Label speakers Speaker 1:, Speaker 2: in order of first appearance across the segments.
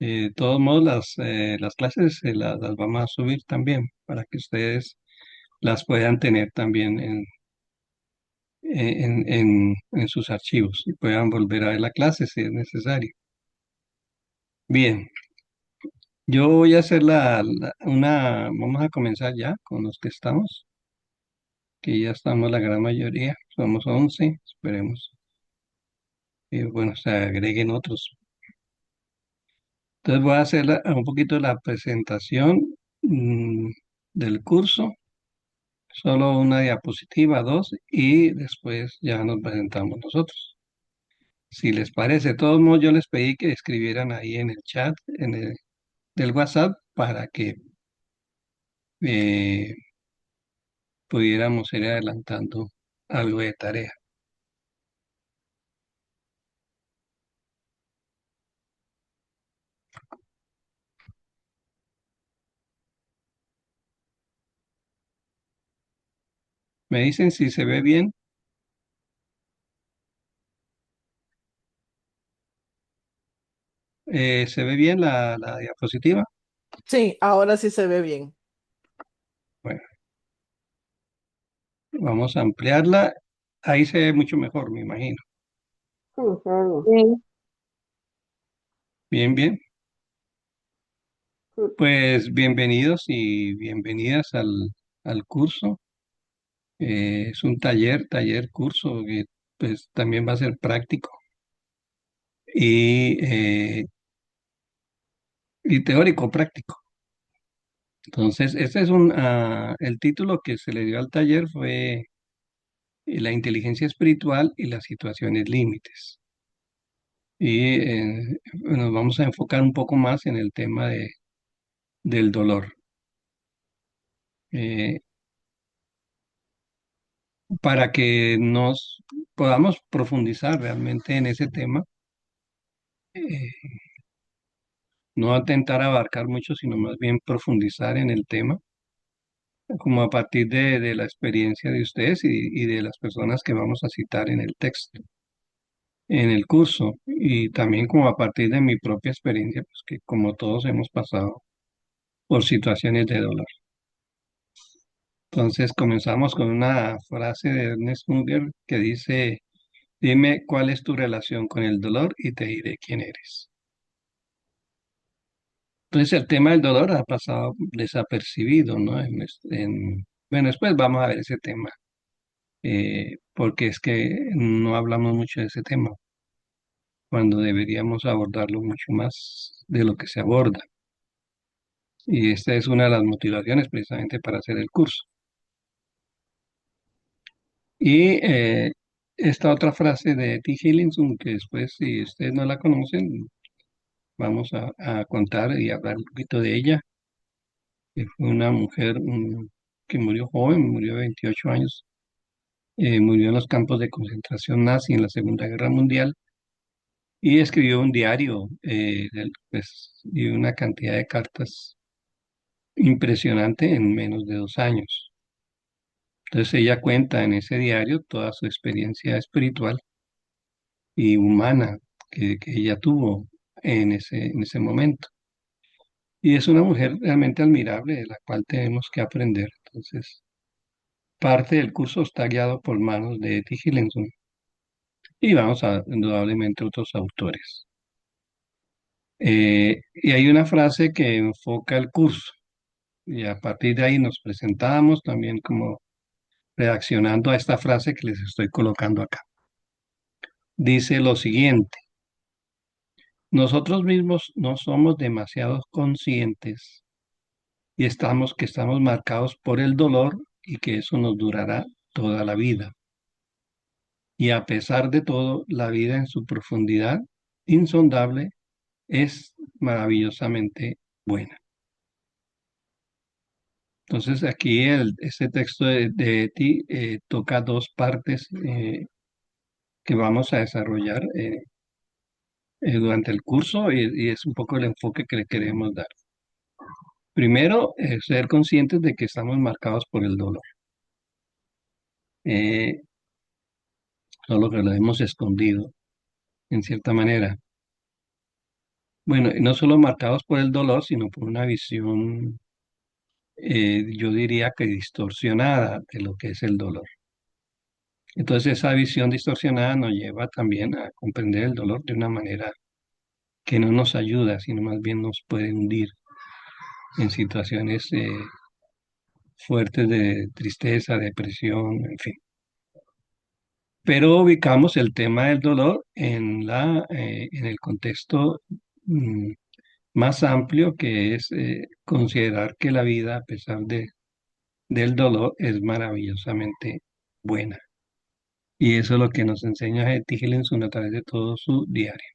Speaker 1: De todos modos, las clases las vamos a subir también para que ustedes las puedan tener también en sus archivos y puedan volver a ver la clase si es necesario. Bien, yo voy a hacer vamos a comenzar ya con los que estamos, que ya estamos la gran mayoría, somos 11, esperemos que, bueno, se agreguen otros. Entonces voy a hacer un poquito la presentación mm, del curso, solo una diapositiva, dos, y después ya nos presentamos nosotros. Si les parece, de todos modos yo les pedí que escribieran ahí en el chat del WhatsApp para que eh, pudiéramos ir adelantando algo de tarea. Me dicen si se ve bien. ¿Se ve bien la diapositiva?
Speaker 2: Sí, ahora sí se ve bien.
Speaker 1: Bueno, vamos a ampliarla. Ahí se ve mucho mejor, me imagino.
Speaker 2: Sí, se ve bien.
Speaker 1: Bien, bien.
Speaker 2: Sí.
Speaker 1: Pues bienvenidos y bienvenidas al curso. Es un curso que pues también va a ser práctico y, eh, y teórico práctico. Entonces, el título que se le dio al taller fue La inteligencia espiritual y las situaciones límites. Y nos vamos a enfocar un poco más en el tema del dolor. Eh, para que nos podamos profundizar realmente en ese tema, eh, no intentar abarcar mucho, sino más bien profundizar en el tema, como a partir de la experiencia de ustedes y de las personas que vamos a citar en el texto, en el curso, y también como a partir de mi propia experiencia, pues que como todos hemos pasado por situaciones de dolor. Entonces comenzamos con una frase de Ernest Unger que dice, dime cuál es tu relación con el dolor y te diré quién eres. Entonces el tema del dolor ha pasado desapercibido, ¿no? Bueno, después vamos a ver ese tema, porque es que no hablamos mucho de ese tema, cuando deberíamos abordarlo mucho más de lo que se aborda. Y esta es una de las motivaciones precisamente para hacer el curso. Y esta otra frase de T. Hillinson, que después, si ustedes no la conocen, vamos a contar y hablar un poquito de ella, que fue una mujer que murió joven, murió de 28 años, murió en los campos de concentración nazi en la Segunda Guerra Mundial y escribió un diario pues, y una cantidad de cartas impresionante en menos de 2 años. Entonces ella cuenta en ese diario toda su experiencia espiritual y humana que ella tuvo en ese momento. Y es una mujer realmente admirable de la cual tenemos que aprender. Entonces, parte del curso está guiado por manos de Etty Hillesum y vamos a, indudablemente, otros autores. Y hay una frase que enfoca el curso y a partir de ahí nos presentamos también como reaccionando a esta frase que les estoy colocando acá. Dice lo siguiente, nosotros mismos no somos demasiado conscientes y estamos marcados por el dolor y que eso nos durará toda la vida. Y a pesar de todo, la vida en su profundidad insondable es maravillosamente buena. Entonces aquí este texto de ti toca dos partes que vamos a desarrollar durante el curso y es un poco el enfoque que le queremos dar. Primero, ser conscientes de que estamos marcados por el dolor, eh, solo que lo hemos escondido en cierta manera. Bueno, y no solo marcados por el dolor, sino por una visión, yo diría que distorsionada de lo que es el dolor. Entonces esa visión distorsionada nos lleva también a comprender el dolor de una manera que no nos ayuda, sino más bien nos puede hundir en situaciones fuertes de tristeza, depresión, en fin. Pero ubicamos el tema del dolor en el contexto mm, más amplio, que es considerar que la vida, a pesar del dolor, es maravillosamente buena. Y eso es lo que nos enseña Hetty Hillenson a través de todo su diario.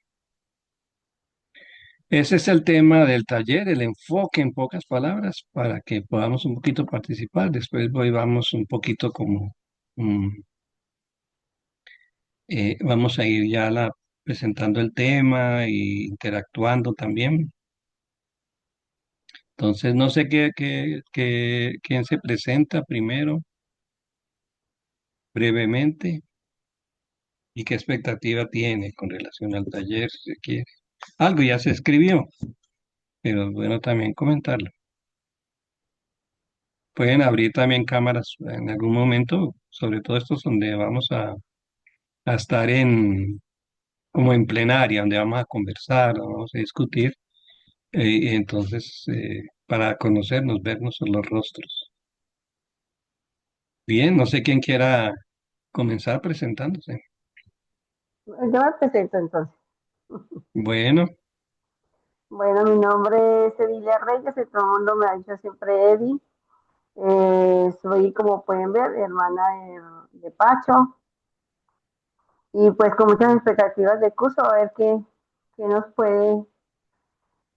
Speaker 1: Ese es el tema del taller, el enfoque en pocas palabras, para que podamos un poquito participar. Después vamos un poquito como, mm, vamos a ir presentando el tema e interactuando también. Entonces, no sé quién se presenta primero, brevemente, y qué expectativa tiene con relación al taller, si se quiere. Algo ya se escribió, pero es bueno también comentarlo. Pueden abrir también cámaras en algún momento, sobre todo estos donde vamos a estar como en plenaria, donde vamos a conversar, vamos a discutir, y entonces para conocernos, vernos los rostros. Bien, no sé quién quiera comenzar presentándose.
Speaker 2: Yo me presento entonces.
Speaker 1: Bueno,
Speaker 2: Bueno, mi nombre es Edilia Reyes y todo el mundo me ha dicho siempre Edi. Soy, como pueden ver, hermana de Pacho y pues con muchas expectativas de curso, a ver qué nos puede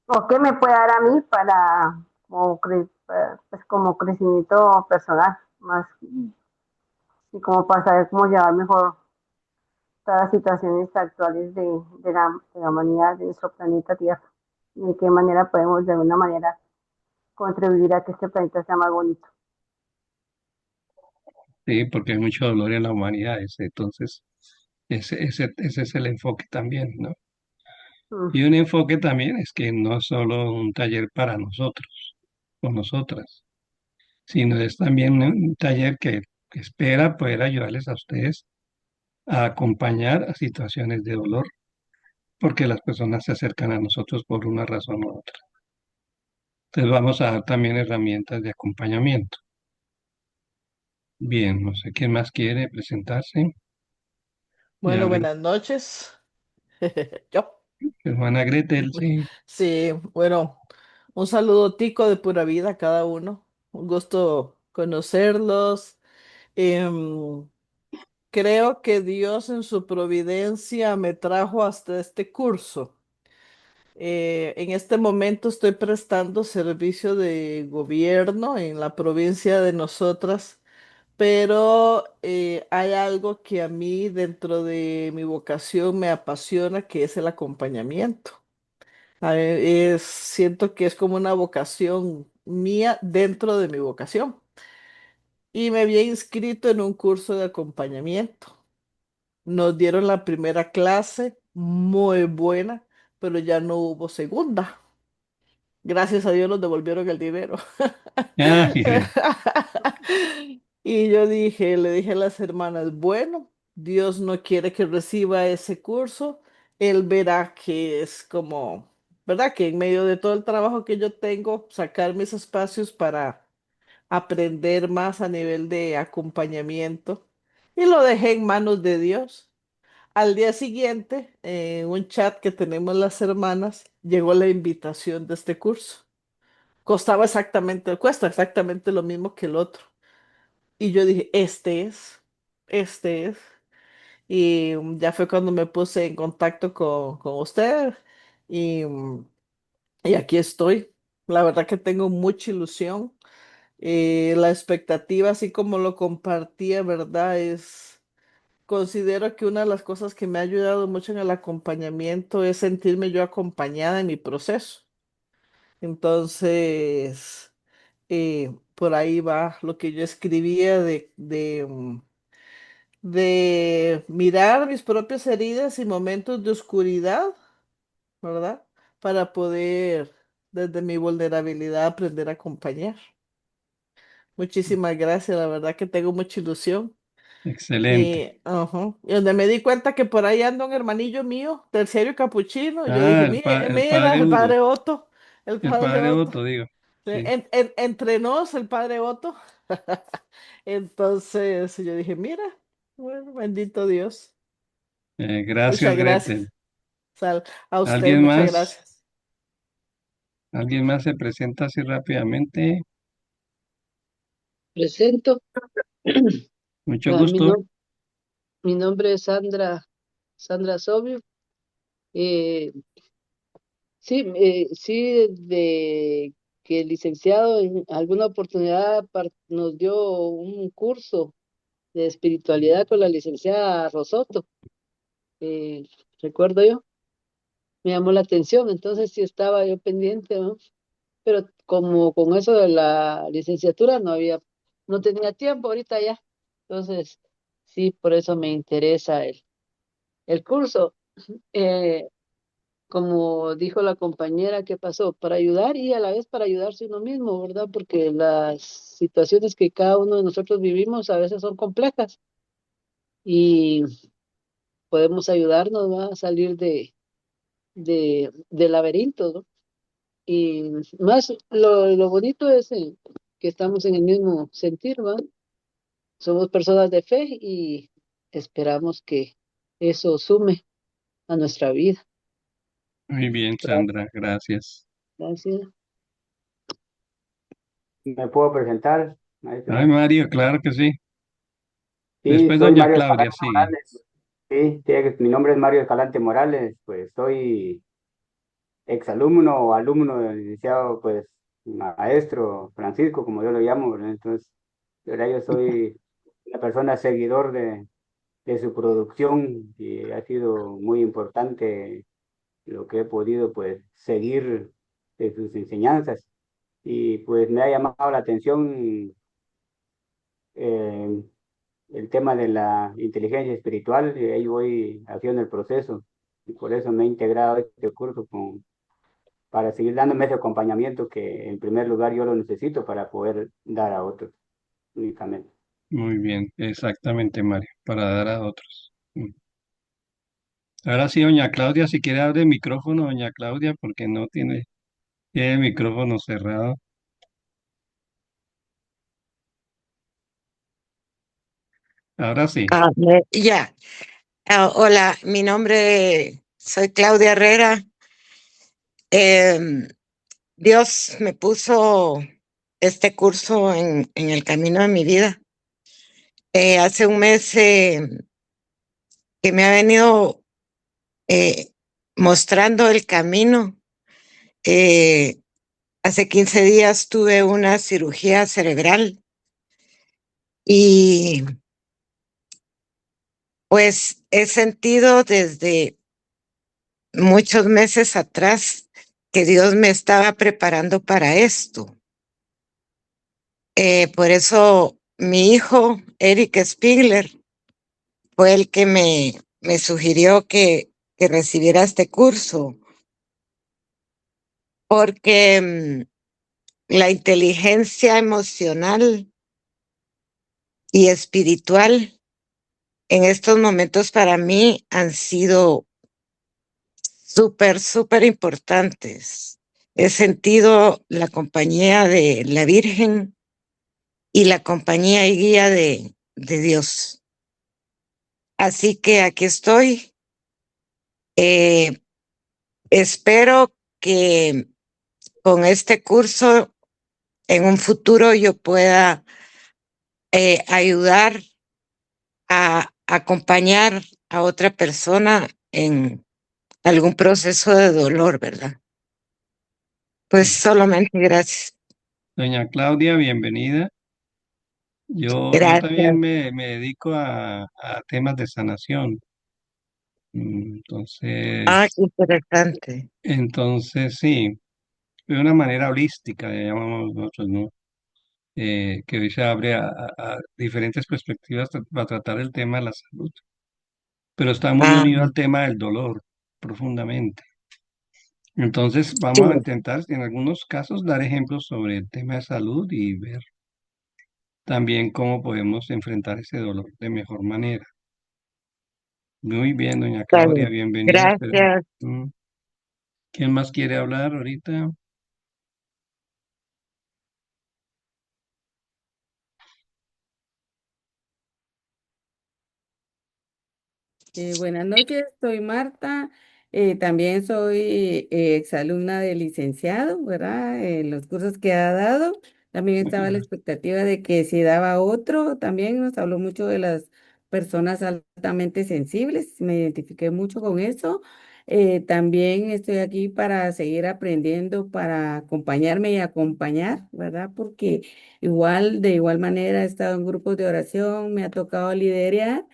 Speaker 2: o qué me puede dar a mí para pues, como crecimiento personal, más y como para saber cómo llevar mejor todas las situaciones actuales de la humanidad, de nuestro planeta Tierra, y de qué manera podemos de alguna manera contribuir a que este planeta sea más bonito.
Speaker 1: sí, porque hay mucho dolor en la humanidad, entonces ese es el enfoque también, ¿no?
Speaker 2: Mm.
Speaker 1: Y un enfoque también es que no es solo un taller para nosotros o nosotras, sino es también un taller que espera poder ayudarles a ustedes a acompañar a situaciones de dolor, porque las personas se acercan a nosotros por una razón u otra. Entonces vamos a dar también herramientas de acompañamiento. Bien, no sé quién más quiere presentarse. Ya,
Speaker 2: Bueno, buenas noches. Yo.
Speaker 1: hermana Gretel, sí.
Speaker 2: Sí, bueno, un saludo tico de pura vida a cada uno. Un gusto conocerlos. Em, Creo que Dios en su providencia me trajo hasta este curso. En este momento estoy prestando servicio de gobierno en la provincia de nosotras, pero hay algo que a mí dentro de mi vocación me apasiona, que es el acompañamiento. Siento que es como una vocación mía dentro de mi vocación. Y me había inscrito en un curso de acompañamiento. Nos dieron la primera clase, muy buena, pero ya no hubo segunda. Gracias a Dios nos devolvieron el dinero.
Speaker 1: Ay, sí.
Speaker 2: Y le dije a las hermanas, bueno, Dios no quiere que reciba ese curso. Él verá que es como, ¿verdad? Que en medio de todo el trabajo que yo tengo, sacar mis espacios para aprender más a nivel de acompañamiento. Y lo dejé en manos de Dios. Al día siguiente, en un chat que tenemos las hermanas, llegó la invitación de este curso. Cuesta exactamente lo mismo que el otro. Y yo dije, este es. Y ya fue cuando me puse en contacto con usted y, y aquí estoy. La verdad que tengo mucha ilusión. La expectativa, así como lo compartía, ¿verdad? Considero que una de las cosas que me ha ayudado mucho en el acompañamiento es sentirme yo acompañada en mi proceso. Entonces, por ahí va lo que yo escribía de mirar mis propias heridas y momentos de oscuridad, ¿verdad?
Speaker 3: para poder, desde mi vulnerabilidad, aprender a acompañar. Muchísimas gracias, la verdad que tengo mucha ilusión.
Speaker 1: Excelente.
Speaker 3: Y, ajá, y donde me di cuenta que por ahí anda un hermanillo mío, terciario capuchino, yo
Speaker 1: Ah,
Speaker 3: dije, mire,
Speaker 1: el
Speaker 3: mira,
Speaker 1: padre
Speaker 3: el
Speaker 1: Hugo,
Speaker 3: padre Otto, el
Speaker 1: el
Speaker 3: padre
Speaker 1: padre
Speaker 3: Otto.
Speaker 1: Otto, digo. Sí.
Speaker 3: Entre nos, el padre Otto. Entonces yo dije, mira, bueno, bendito Dios.
Speaker 1: Gracias,
Speaker 3: Muchas
Speaker 1: Gretel.
Speaker 3: gracias. A usted,
Speaker 1: ¿Alguien
Speaker 3: muchas
Speaker 1: más?
Speaker 3: gracias.
Speaker 1: ¿Alguien más se presenta así rápidamente?
Speaker 4: Presento.
Speaker 1: Mucho
Speaker 4: Ah,
Speaker 1: gusto.
Speaker 4: mi nombre es Sandra Sobio. Eh, sí, sí, de que el licenciado en alguna oportunidad nos dio un curso de espiritualidad con la licenciada Rosoto, eh, recuerdo yo, me llamó la atención, entonces sí estaba yo pendiente, ¿no? Pero como con eso de la licenciatura no tenía tiempo ahorita ya, entonces sí, por eso me interesa el curso. Eh, como dijo la compañera, ¿qué pasó? Para ayudar y a la vez para ayudarse uno mismo, ¿verdad? Porque las situaciones que cada uno de nosotros vivimos a veces son complejas y podemos ayudarnos, ¿va? A salir de laberintos, ¿no? Y más lo bonito es que estamos en el mismo sentir, ¿va? Somos personas de fe y esperamos que eso sume a nuestra vida.
Speaker 1: Muy bien, Sandra, gracias.
Speaker 4: Gracias.
Speaker 5: ¿Me puedo presentar,
Speaker 1: Ay,
Speaker 5: maestro?
Speaker 1: Mario, claro que sí.
Speaker 5: Sí,
Speaker 1: Después,
Speaker 5: soy
Speaker 1: doña
Speaker 5: Mario
Speaker 1: Claudia,
Speaker 5: Escalante
Speaker 1: sigue.
Speaker 5: Morales. Sí, mi nombre es Mario Escalante Morales, pues soy exalumno o alumno del licenciado, pues maestro Francisco, como yo lo llamo, ¿verdad? Entonces, ahora yo soy una persona seguidor de su producción y ha sido muy importante lo que he podido, pues, seguir de sus enseñanzas. Y pues me ha llamado la atención eh, el tema de la inteligencia espiritual, y ahí voy haciendo el proceso. Y por eso me he integrado a este curso para seguir dándome ese acompañamiento que en primer lugar yo lo necesito para poder dar a otros únicamente.
Speaker 1: Muy bien, exactamente, Mario, para dar a otros. Ahora sí, doña Claudia, si quiere abre el micrófono, doña Claudia, porque no tiene el micrófono cerrado. Ahora sí.
Speaker 6: Ya. Hola, mi nombre, soy Claudia Herrera. Em, Dios me puso este curso en el camino de mi vida. Hace un mes que me ha venido eh, mostrando el camino. Eh, Hace 15 días tuve una cirugía cerebral y pues he sentido desde muchos meses atrás que Dios me estaba preparando para esto. Por eso mi hijo, Eric Spiegler, fue el que me sugirió que recibiera este curso, porque la inteligencia emocional y espiritual en estos momentos para mí han sido súper importantes. He sentido la compañía de la Virgen y la compañía y guía de Dios. Así que aquí estoy. Eh, Espero que con este curso en un futuro yo pueda ayudar a acompañar a otra persona en algún proceso de dolor, ¿verdad? Pues
Speaker 1: Sí.
Speaker 6: solamente gracias.
Speaker 1: Doña Claudia, bienvenida. Yo también
Speaker 6: Gracias.
Speaker 1: me dedico a temas de sanación.
Speaker 6: Ah,
Speaker 1: Entonces,
Speaker 6: qué interesante.
Speaker 1: entonces sí, de una manera holística, le llamamos nosotros, ¿no? Que hoy se abre a diferentes perspectivas para tratar el tema de la salud, pero está muy
Speaker 6: Ah,
Speaker 1: unido al tema del dolor, profundamente. Entonces,
Speaker 6: Sí,
Speaker 1: vamos a intentar, en algunos casos, dar ejemplos sobre el tema de salud y ver también cómo podemos enfrentar ese dolor de mejor manera. Muy bien, doña
Speaker 6: está
Speaker 1: Claudia,
Speaker 6: bien.
Speaker 1: bienvenida.
Speaker 6: Gracias.
Speaker 1: Mm, ¿Quién más quiere hablar ahorita?
Speaker 7: Buenas noches, soy Marta. También soy exalumna del licenciado, ¿verdad? En los cursos que ha dado. También
Speaker 1: Muchas
Speaker 7: estaba a la
Speaker 1: gracias.
Speaker 7: expectativa de que si daba otro. También nos habló mucho de las personas altamente sensibles. Me identifiqué mucho con eso. También estoy aquí para seguir aprendiendo, para acompañarme y acompañar, ¿verdad? Porque igual, de igual manera, he estado en grupos de oración, me ha tocado liderar.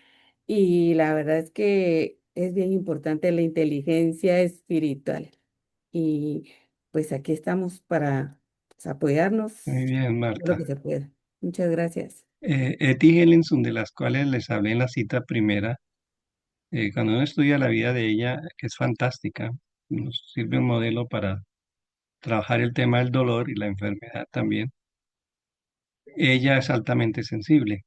Speaker 7: Y la verdad es que es bien importante la inteligencia espiritual. Y pues aquí estamos para pues,
Speaker 1: Muy
Speaker 7: apoyarnos
Speaker 1: bien,
Speaker 7: de lo
Speaker 1: Marta.
Speaker 7: que se pueda. Muchas gracias.
Speaker 1: Etty Hellinson, de las cuales les hablé en la cita primera, cuando uno estudia la vida de ella, es fantástica. Nos sirve un modelo para trabajar el tema del dolor y la enfermedad también. Ella es altamente sensible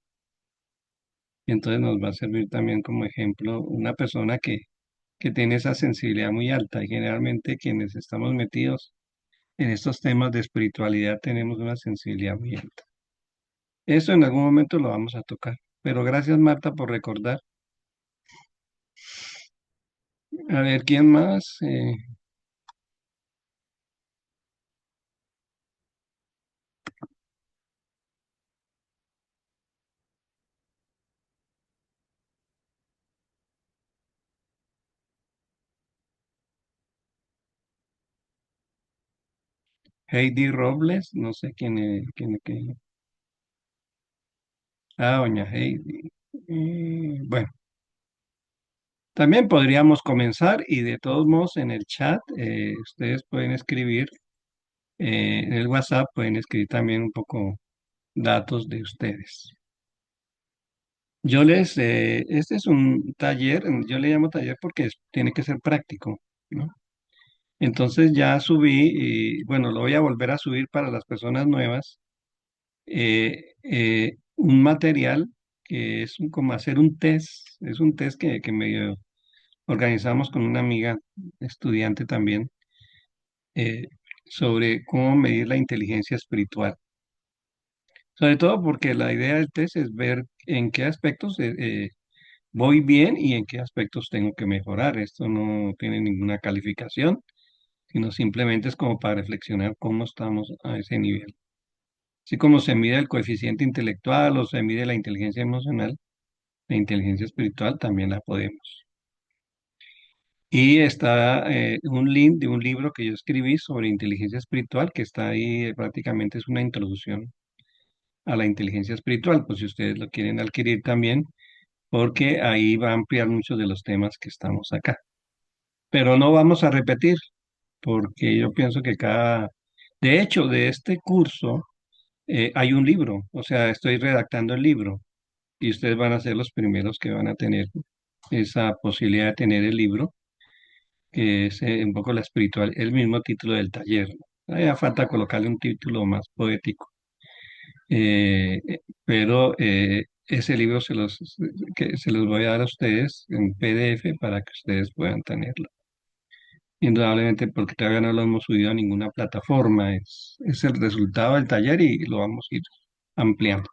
Speaker 1: y entonces nos va a servir también como ejemplo una persona que tiene esa sensibilidad muy alta y generalmente quienes estamos metidos en estos temas de espiritualidad tenemos una sensibilidad muy alta. Eso en algún momento lo vamos a tocar, pero gracias Marta por recordar. A ver, ¿quién más? Heidi Robles, no sé quién. Ah, doña Heidi. Bueno, también podríamos comenzar y de todos modos en el chat ustedes pueden escribir, en el WhatsApp pueden escribir también un poco datos de ustedes. Este es un taller, yo le llamo taller porque tiene que ser práctico, ¿no? Entonces ya subí, y bueno, lo voy a volver a subir para las personas nuevas, un material que es como hacer un test, es un test que medio organizamos con una amiga estudiante también, eh, sobre cómo medir la inteligencia espiritual. Sobre todo porque la idea del test es ver en qué aspectos voy bien y en qué aspectos tengo que mejorar. Esto no tiene ninguna calificación, sino simplemente es como para reflexionar cómo estamos a ese nivel. Así como se mide el coeficiente intelectual o se mide la inteligencia emocional, la inteligencia espiritual también la podemos. Y está un link de un libro que yo escribí sobre inteligencia espiritual, que está ahí, prácticamente es una introducción a la inteligencia espiritual, pues si ustedes lo quieren adquirir también, porque ahí va a ampliar muchos de los temas que estamos acá. Pero no vamos a repetir, porque yo pienso que de hecho, de este curso hay un libro, o sea, estoy redactando el libro y ustedes van a ser los primeros que van a tener esa posibilidad de tener el libro, que es un poco la espiritual, el mismo título del taller. Ya falta colocarle un título más poético. Pero ese libro se los voy a dar a ustedes en PDF para que ustedes puedan tenerlo. Indudablemente porque todavía no lo hemos subido a ninguna plataforma, es el resultado del taller y lo vamos a ir ampliando.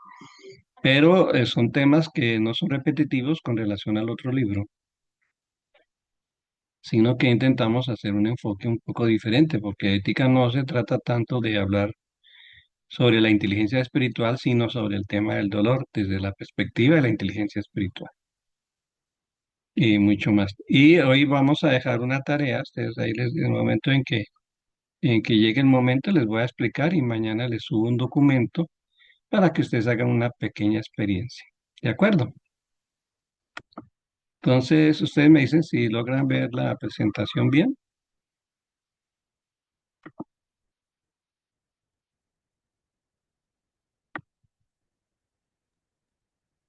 Speaker 1: Pero son temas que no son repetitivos con relación al otro libro, sino que intentamos hacer un enfoque un poco diferente, porque ética no se trata tanto de hablar sobre la inteligencia espiritual, sino sobre el tema del dolor desde la perspectiva de la inteligencia espiritual y mucho más. Y hoy vamos a dejar una tarea, ustedes ahí en el momento en que llegue el momento les voy a explicar y mañana les subo un documento para que ustedes hagan una pequeña experiencia. ¿De acuerdo? Entonces, ustedes me dicen si logran ver la presentación bien.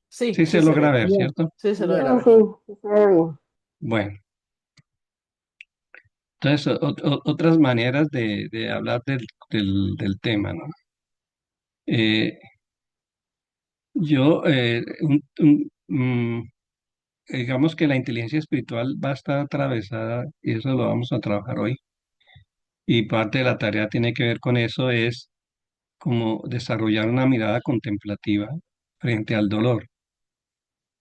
Speaker 3: Sí,
Speaker 1: Sí se
Speaker 3: sí se
Speaker 1: logra
Speaker 3: ve.
Speaker 1: ver,
Speaker 2: Bien.
Speaker 1: ¿cierto?
Speaker 3: Sí se
Speaker 2: Sí,
Speaker 3: logra ver.
Speaker 2: sí, sí se ve bien.
Speaker 1: Bueno, Entonces, otras maneras de hablar del tema, ¿no? Eh, yo, digamos que la inteligencia espiritual va a estar atravesada, y eso lo vamos a trabajar hoy, y parte de la tarea tiene que ver con eso, es como desarrollar una mirada contemplativa frente al dolor,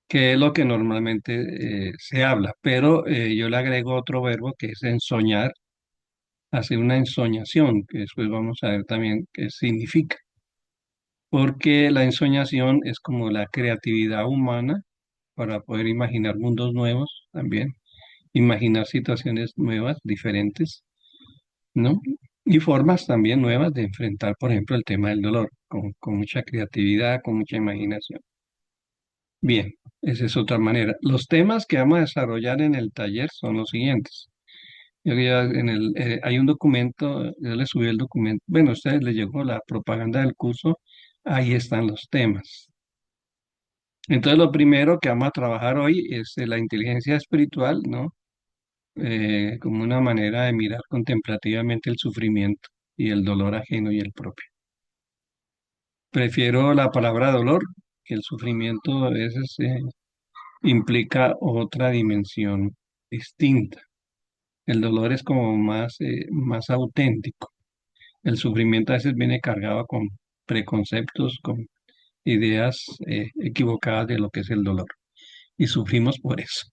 Speaker 1: que es lo que normalmente se habla, pero yo le agrego otro verbo que es ensoñar, hacer una ensoñación, que después vamos a ver también qué significa, porque la ensoñación es como la creatividad humana para poder imaginar mundos nuevos también, imaginar situaciones nuevas, diferentes, ¿no? Y formas también nuevas de enfrentar, por ejemplo, el tema del dolor, con mucha creatividad, con mucha imaginación. Bien, esa es otra manera. Los temas que vamos a desarrollar en el taller son los siguientes. Yo ya hay un documento, yo le subí el documento, bueno, a ustedes les llegó la propaganda del curso, ahí están los temas. Entonces, lo primero que vamos a trabajar hoy es la inteligencia espiritual, ¿no? Como una manera de mirar contemplativamente el sufrimiento y el dolor ajeno y el propio. Prefiero la palabra dolor, que el sufrimiento a veces implica otra dimensión distinta. El dolor es como más auténtico. El sufrimiento a veces viene cargado con preconceptos, con ideas equivocadas de lo que es el dolor. Y sufrimos por eso.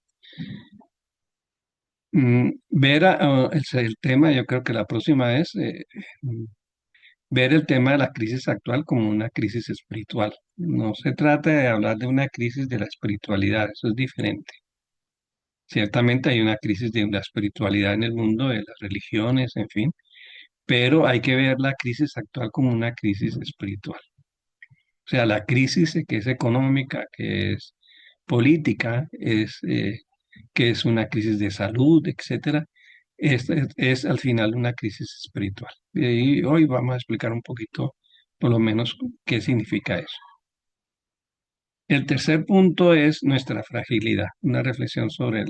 Speaker 1: El tema, yo creo que la próxima es mm, ver el tema de la crisis actual como una crisis espiritual. No se trata de hablar de una crisis de la espiritualidad, eso es diferente. Ciertamente hay una crisis de la espiritualidad en el mundo, de las religiones, en fin, pero hay que ver la crisis actual como una crisis espiritual. O sea, la crisis que es económica, que es política, que es una crisis de salud, etcétera, es al final una crisis espiritual. Y hoy vamos a explicar un poquito, por lo menos, qué significa eso. El tercer punto es nuestra fragilidad, una reflexión sobre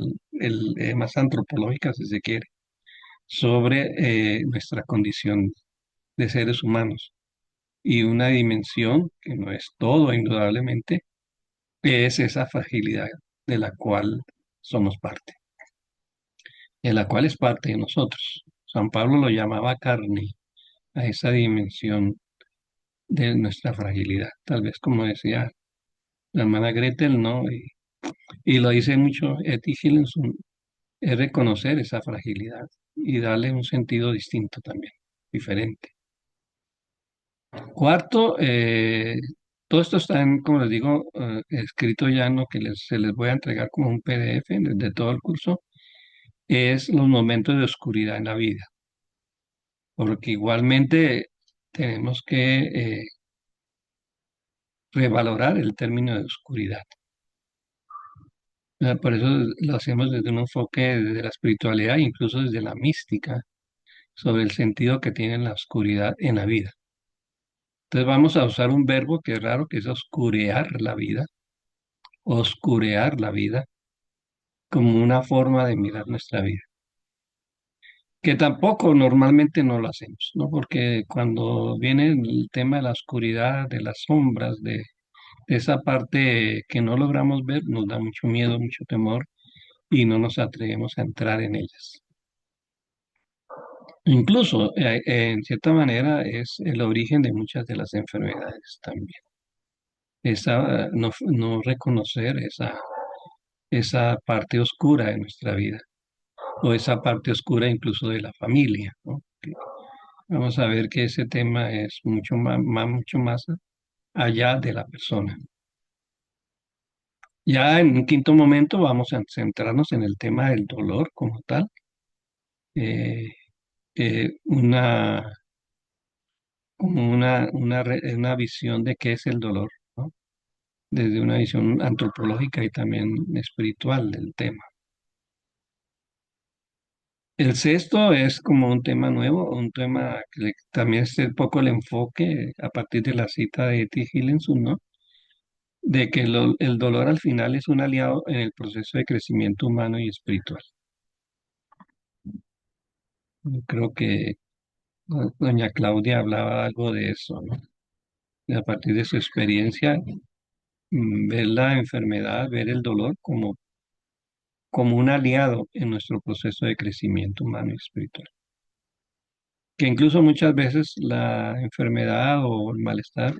Speaker 1: más antropológica, si se quiere, sobre nuestra condición de seres humanos y una dimensión que no es todo, indudablemente, es esa fragilidad de la cual somos parte, de la cual es parte de nosotros. San Pablo lo llamaba carne, a esa dimensión de nuestra fragilidad. Tal vez como decía la hermana Gretel, ¿no? Y lo dice mucho Etty Hillesum, es reconocer esa fragilidad y darle un sentido distinto también, diferente. Cuarto, todo esto está, como les digo, escrito ya en lo que se les voy a entregar como un PDF de todo el curso, es los momentos de oscuridad en la vida, porque igualmente tenemos que revalorar el término de oscuridad. Por eso lo hacemos desde un enfoque de la espiritualidad, incluso desde la mística, sobre el sentido que tiene la oscuridad en la vida. Entonces vamos a usar un verbo que es raro, que es oscurear la vida como una forma de mirar nuestra vida, que tampoco normalmente no lo hacemos, ¿no? Porque cuando viene el tema de la oscuridad, de las sombras, de esa parte que no logramos ver, nos da mucho miedo, mucho temor y no nos atrevemos a entrar en ellas. Incluso, en cierta manera, es el origen de muchas de las enfermedades también. No reconocer esa parte oscura de nuestra vida o esa parte oscura incluso de la familia, ¿no? Vamos a ver que ese tema es mucho más allá de la persona. Ya en un quinto momento vamos a centrarnos en el tema del dolor como tal, eh, como una visión de qué es el dolor, ¿no? Desde una visión antropológica y también espiritual del tema. El sexto es como un tema nuevo, un tema que también es un poco el enfoque a partir de la cita de Etty Hillesum, ¿no? De que el dolor al final es un aliado en el proceso de crecimiento humano y espiritual. Yo creo que doña Claudia hablaba algo de eso, ¿no? Y a partir de su experiencia, ver la enfermedad, ver el dolor como un aliado en nuestro proceso de crecimiento humano y espiritual. Que incluso muchas veces la enfermedad o el malestar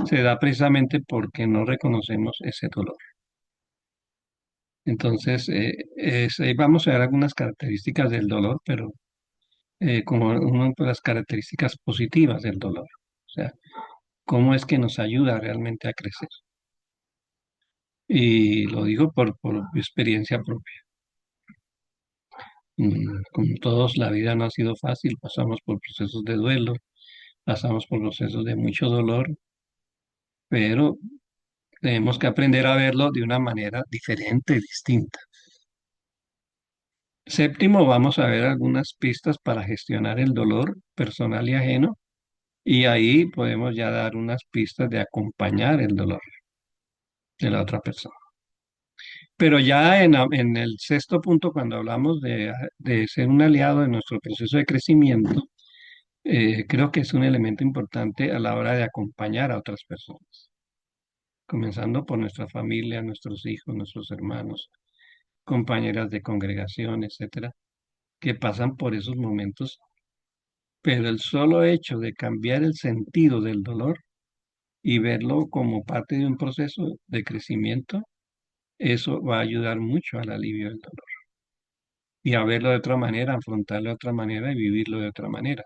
Speaker 1: se da precisamente porque no reconocemos ese dolor. Entonces, vamos a ver algunas características del dolor, pero como una de las características positivas del dolor. O sea, cómo es que nos ayuda realmente a crecer. Y lo digo por experiencia propia. Como todos, la vida no ha sido fácil, pasamos por procesos de duelo, pasamos por procesos de mucho dolor, pero tenemos que aprender a verlo de una manera diferente, distinta. Séptimo, vamos a ver algunas pistas para gestionar el dolor personal y ajeno, y ahí podemos ya dar unas pistas de acompañar el dolor de la otra persona. Pero ya en el sexto punto, cuando hablamos de ser un aliado en nuestro proceso de crecimiento, creo que es un elemento importante a la hora de acompañar a otras personas, comenzando por nuestra familia, nuestros hijos, nuestros hermanos, compañeras de congregación, etcétera, que pasan por esos momentos, pero el solo hecho de cambiar el sentido del dolor y verlo como parte de un proceso de crecimiento, eso va a ayudar mucho al alivio del dolor y a verlo de otra manera, afrontarlo de otra manera y vivirlo de otra manera.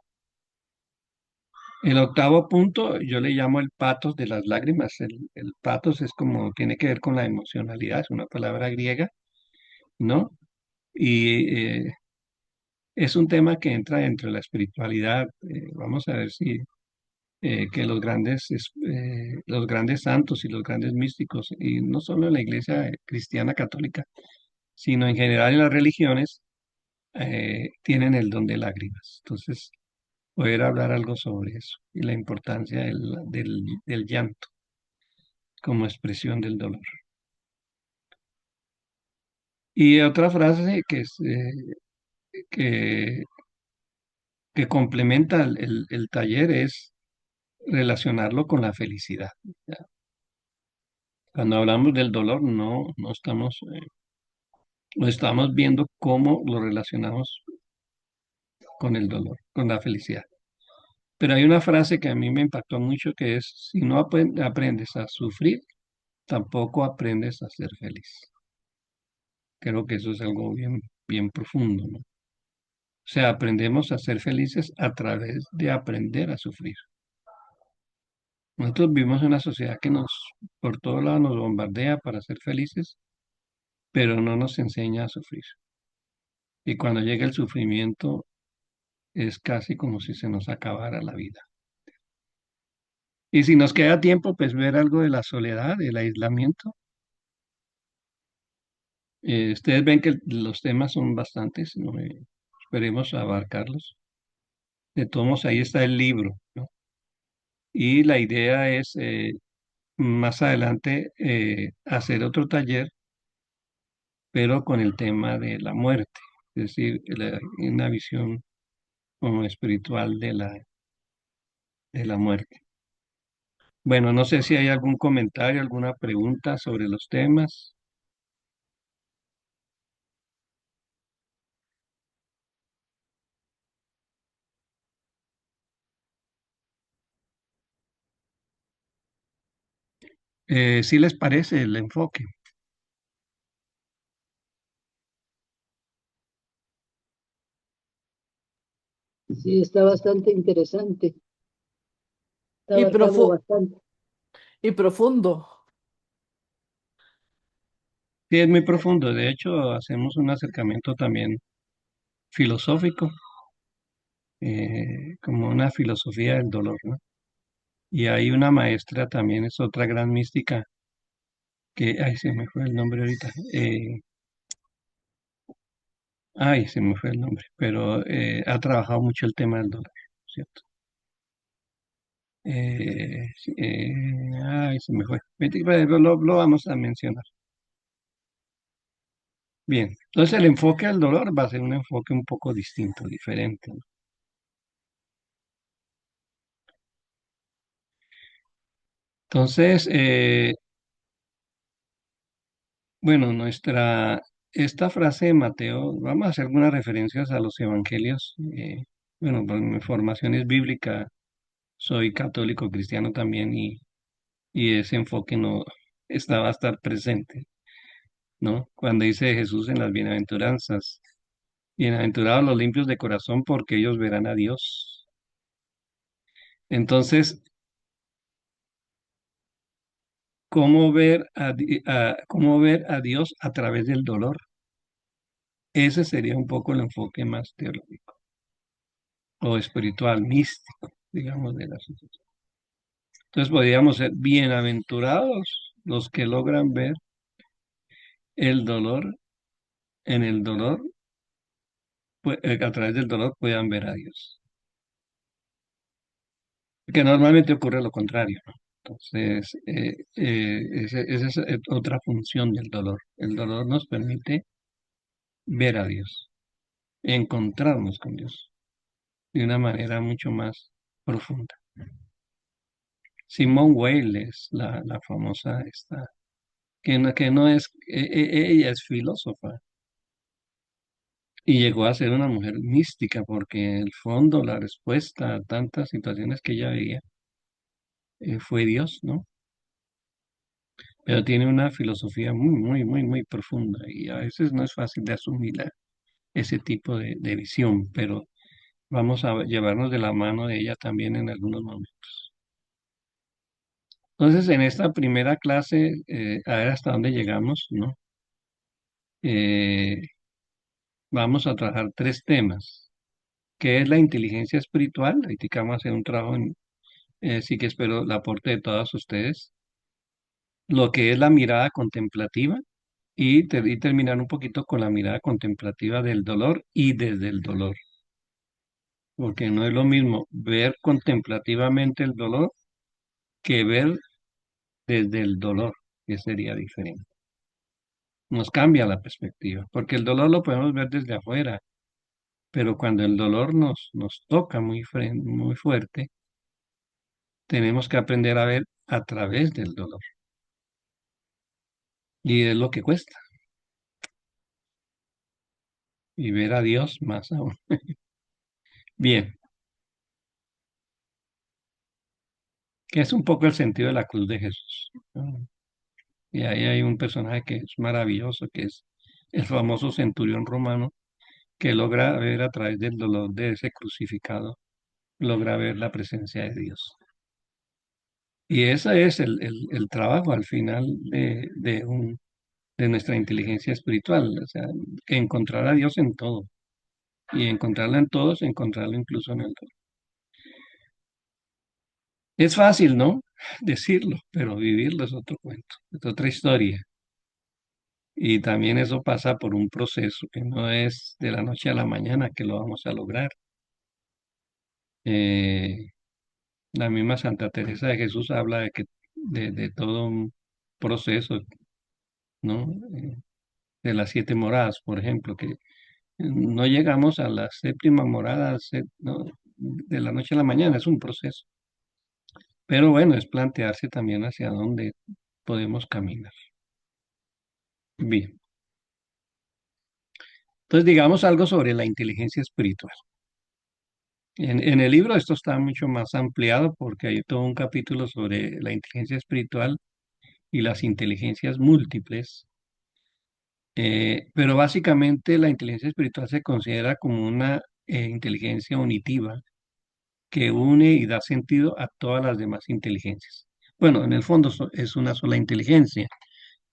Speaker 1: El octavo punto yo le llamo el patos de las lágrimas. El patos es como, tiene que ver con la emocionalidad, es una palabra griega, ¿no? Y es un tema que entra dentro de la espiritualidad. Vamos a ver si que los grandes santos y los grandes místicos, y no solo en la iglesia cristiana católica, sino en general en las religiones, tienen el don de lágrimas. Entonces, poder hablar algo sobre eso y la importancia del llanto como expresión del dolor. Y otra frase que, que complementa el taller es relacionarlo con la felicidad. ¿Ya? Cuando hablamos del dolor, no estamos, lo estamos viendo cómo lo relacionamos con el dolor, con la felicidad. Pero hay una frase que a mí me impactó mucho que es, si no aprendes a sufrir, tampoco aprendes a ser feliz. Creo que eso es algo bien profundo, ¿no? O sea, aprendemos a ser felices a través de aprender a sufrir. Nosotros vivimos en una sociedad que por todos lados nos bombardea para ser felices, pero no nos enseña a sufrir. Y cuando llega el sufrimiento, es casi como si se nos acabara la vida. Y si nos queda tiempo, pues ver algo de la soledad, del aislamiento. Ustedes ven que los temas son bastantes, ¿no? Esperemos abarcarlos. De todos modos, ahí está el libro, ¿no? Y la idea es más adelante hacer otro taller, pero con el tema de la muerte, es decir, una visión como espiritual de la muerte. Bueno, no sé si hay algún comentario, alguna pregunta sobre los temas. ¿Sí les parece el enfoque?
Speaker 4: Sí, está bastante interesante. Está
Speaker 3: Y,
Speaker 4: abarcando
Speaker 3: profu-
Speaker 4: bastante.
Speaker 3: y profundo.
Speaker 1: Sí, es muy profundo. De hecho, hacemos un acercamiento también filosófico, como una filosofía del dolor, ¿no? Y hay una maestra también, es otra gran mística, ay, se me fue el nombre ahorita. Ay, se me fue el nombre, pero ha trabajado mucho el tema del dolor, ¿cierto? Sí, ay, se me fue. Lo vamos a mencionar. Bien, entonces el enfoque al dolor va a ser un enfoque un poco distinto, diferente, ¿no? Entonces, bueno, esta frase de Mateo, vamos a hacer algunas referencias a los evangelios. Bueno, pues mi formación es bíblica, soy católico cristiano también y ese enfoque no va a estar presente, ¿no? Cuando dice Jesús en las bienaventuranzas, bienaventurados los limpios de corazón porque ellos verán a Dios. Entonces, cómo ver a Dios a través del dolor? Ese sería un poco el enfoque más teológico o espiritual, místico, digamos, de la situación. Entonces podríamos ser bienaventurados los que logran ver el dolor, en el dolor, a través del dolor puedan ver a Dios. Que normalmente ocurre lo contrario, ¿no? Entonces, esa es otra función del dolor. El dolor nos permite ver a Dios, encontrarnos con Dios de una manera mucho más profunda. Simone Weil es la famosa esta, que no es, ella es filósofa y llegó a ser una mujer mística porque en el fondo la respuesta a tantas situaciones que ella veía fue Dios, ¿no? Pero tiene una filosofía muy profunda y a veces no es fácil de asumir ese tipo de visión, pero vamos a llevarnos de la mano de ella también en algunos momentos. Entonces, en esta primera clase, a ver hasta dónde llegamos, ¿no? Eh, Vamos a trabajar tres temas. ¿Qué es la inteligencia espiritual? Ahí sí que vamos a hacer un trabajo sí que espero el aporte de todos ustedes. Lo que es la mirada contemplativa y terminar un poquito con la mirada contemplativa del dolor y desde el dolor. Porque no es lo mismo ver contemplativamente el dolor que ver desde el dolor, que sería diferente. Nos cambia la perspectiva, porque el dolor lo podemos ver desde afuera, pero cuando el dolor nos toca muy fuerte, tenemos que aprender a ver a través del dolor. Y es lo que cuesta. Y ver a Dios más aún. Bien, que es un poco el sentido de la cruz de Jesús, ¿no? Y ahí hay un personaje que es maravilloso, que es el famoso centurión romano, que logra ver a través del dolor de ese crucificado, logra ver la presencia de Dios. Y ese es el trabajo al final de nuestra inteligencia espiritual, o sea, encontrar a Dios en todo. Y encontrarlo en todos, encontrarlo incluso en el dolor. Es fácil, ¿no? Decirlo, pero vivirlo es otro cuento, es otra historia. Y también eso pasa por un proceso que no es de la noche a la mañana que lo vamos a lograr. Eh, la misma Santa Teresa de Jesús habla de todo un proceso, ¿no? De las siete moradas, por ejemplo, que no llegamos a la séptima morada, ¿no? De la noche a la mañana, es un proceso. Pero bueno, es plantearse también hacia dónde podemos caminar. Bien. Entonces, digamos algo sobre la inteligencia espiritual. En el libro esto está mucho más ampliado porque hay todo un capítulo sobre la inteligencia espiritual y las inteligencias múltiples. Pero básicamente la inteligencia espiritual se considera como una inteligencia unitiva que une y da sentido a todas las demás inteligencias. Bueno, en el fondo es una sola inteligencia.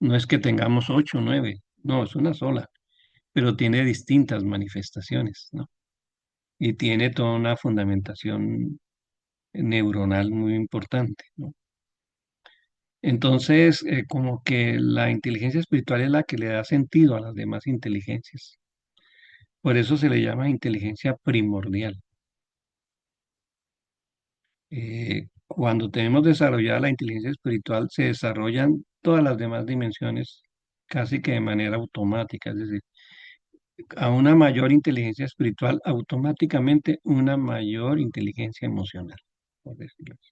Speaker 1: No es que tengamos ocho o nueve, no, es una sola, pero tiene distintas manifestaciones, ¿no? Y tiene toda una fundamentación neuronal muy importante, ¿no? Entonces, como que la inteligencia espiritual es la que le da sentido a las demás inteligencias. Por eso se le llama inteligencia primordial. Cuando tenemos desarrollada la inteligencia espiritual, se desarrollan todas las demás dimensiones casi que de manera automática, es decir, a una mayor inteligencia espiritual, automáticamente una mayor inteligencia emocional, por decirlo así.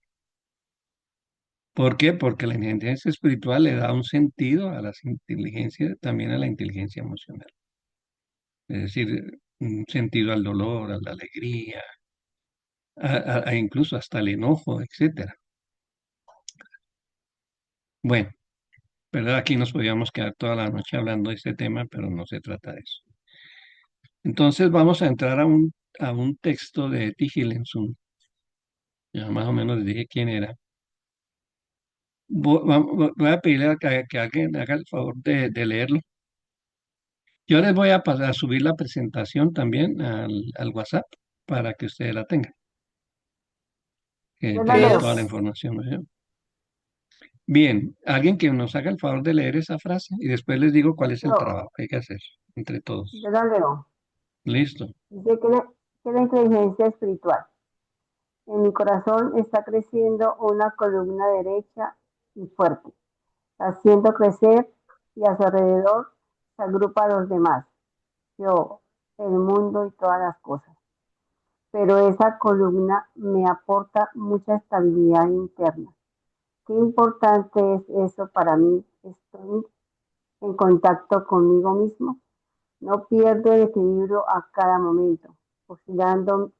Speaker 1: ¿Por qué? Porque la inteligencia espiritual le da un sentido a las inteligencias, también a la inteligencia emocional. Es decir, un sentido al dolor, a la alegría, incluso hasta el enojo, etcétera. Bueno, ¿verdad? Aquí nos podríamos quedar toda la noche hablando de este tema, pero no se trata de eso. Entonces vamos a entrar a un texto de T. Hillensum. Ya más o menos les dije quién era. Voy a pedirle que alguien haga el favor de leerlo. Yo les voy a pasar a subir la presentación también al WhatsApp para que ustedes la tengan, que
Speaker 2: Yo la
Speaker 1: tengan
Speaker 2: leo.
Speaker 1: toda la información, ¿no? Bien, alguien que nos haga el favor de leer esa frase y después les digo cuál es el
Speaker 2: Yo,
Speaker 1: trabajo que hay que hacer entre
Speaker 2: yo
Speaker 1: todos.
Speaker 2: la leo.
Speaker 1: Listo.
Speaker 2: Dice que la inteligencia espiritual. En mi corazón está creciendo una columna derecha y fuerte, haciendo crecer y a su alrededor se agrupan los demás, yo, el mundo y todas las cosas. Pero esa columna me aporta mucha estabilidad interna. Qué importante es eso para mí. Estoy en contacto conmigo mismo. No pierdo el equilibrio a cada momento, oscilando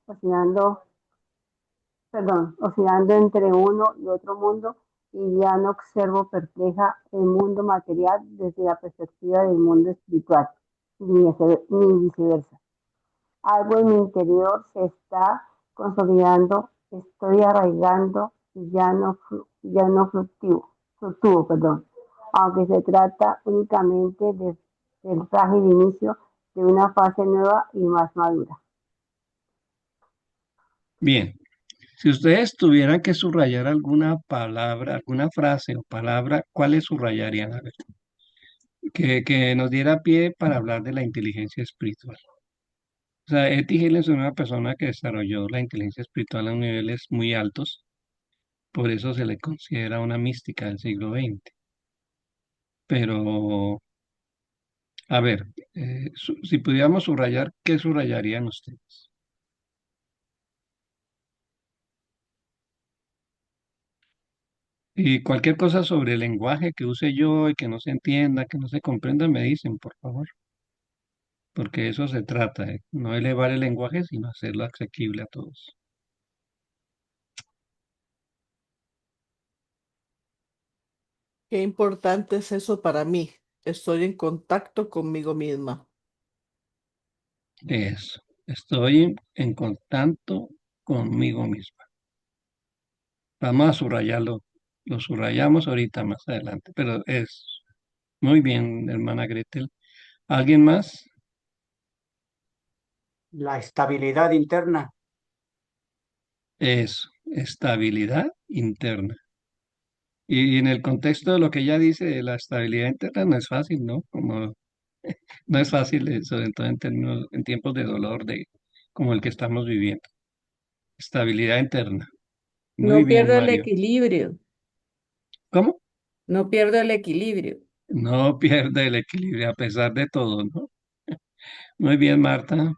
Speaker 2: entre uno y otro mundo, y ya no observo perpleja el mundo material desde la perspectiva del mundo espiritual, ni viceversa. Algo en mi interior se está consolidando, estoy arraigando y ya no fluctúo, perdón, aunque se trata únicamente del frágil inicio de una fase nueva y más madura.
Speaker 1: Bien. Si ustedes tuvieran que subrayar alguna palabra, alguna frase o palabra, ¿cuáles subrayarían? A ver, que nos diera pie para hablar de la inteligencia espiritual. O sea, Etty Hillin es una persona que desarrolló la inteligencia espiritual a niveles muy altos, por eso se le considera una mística del siglo XX. Pero, a ver, si pudiéramos subrayar, ¿qué subrayarían ustedes? Y cualquier cosa sobre el lenguaje que use yo y que no se entienda, que no se comprenda, me dicen, por favor. Porque de eso se trata, no elevar el lenguaje, sino hacerlo asequible a todos.
Speaker 3: Qué importante es eso para mí. Estoy en contacto conmigo misma.
Speaker 1: Eso. Estoy en contacto conmigo misma. Vamos a subrayarlo. Lo subrayamos ahorita más adelante, pero es muy bien, hermana Gretel. ¿Alguien más?
Speaker 5: La estabilidad interna.
Speaker 1: Eso, estabilidad interna. Y en el contexto de lo que ella dice de la estabilidad interna no es fácil, ¿no? Como no es fácil, sobre todo en términos, en tiempos de dolor como el que estamos viviendo. Estabilidad interna. Muy
Speaker 7: No
Speaker 1: bien,
Speaker 7: pierdo el
Speaker 1: Mario.
Speaker 7: equilibrio,
Speaker 1: ¿Cómo?
Speaker 7: no pierdo el equilibrio.
Speaker 1: No pierde el equilibrio a pesar de todo, ¿no? Muy bien, Marta.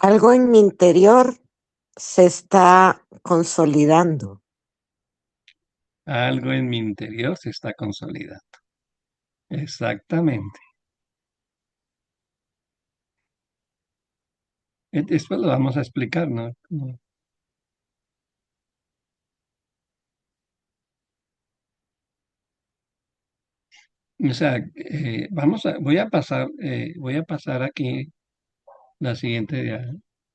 Speaker 6: Algo en mi interior se está consolidando.
Speaker 1: Algo en mi interior se está consolidando. Exactamente. Después lo vamos a explicar, ¿no? O sea, voy a pasar aquí la siguiente,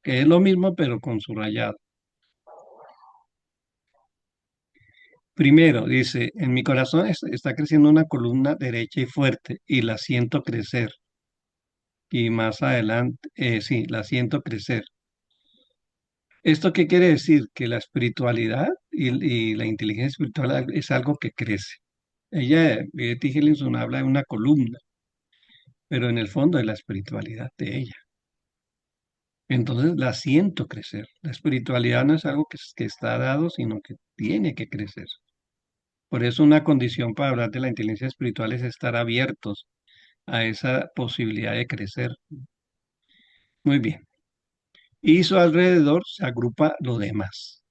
Speaker 1: que es lo mismo, pero con su rayado. Primero, dice, en mi corazón está creciendo una columna derecha y fuerte y la siento crecer. Y más adelante, sí, la siento crecer. ¿Esto qué quiere decir? Que la espiritualidad y la inteligencia espiritual es algo que crece. Ella, Betty Hellinson, habla de una columna, pero en el fondo es la espiritualidad de ella. Entonces la siento crecer. La espiritualidad no es algo que está dado, sino que tiene que crecer. Por eso una condición para hablar de la inteligencia espiritual es estar abiertos a esa posibilidad de crecer. Muy bien. Y su alrededor se agrupa lo demás.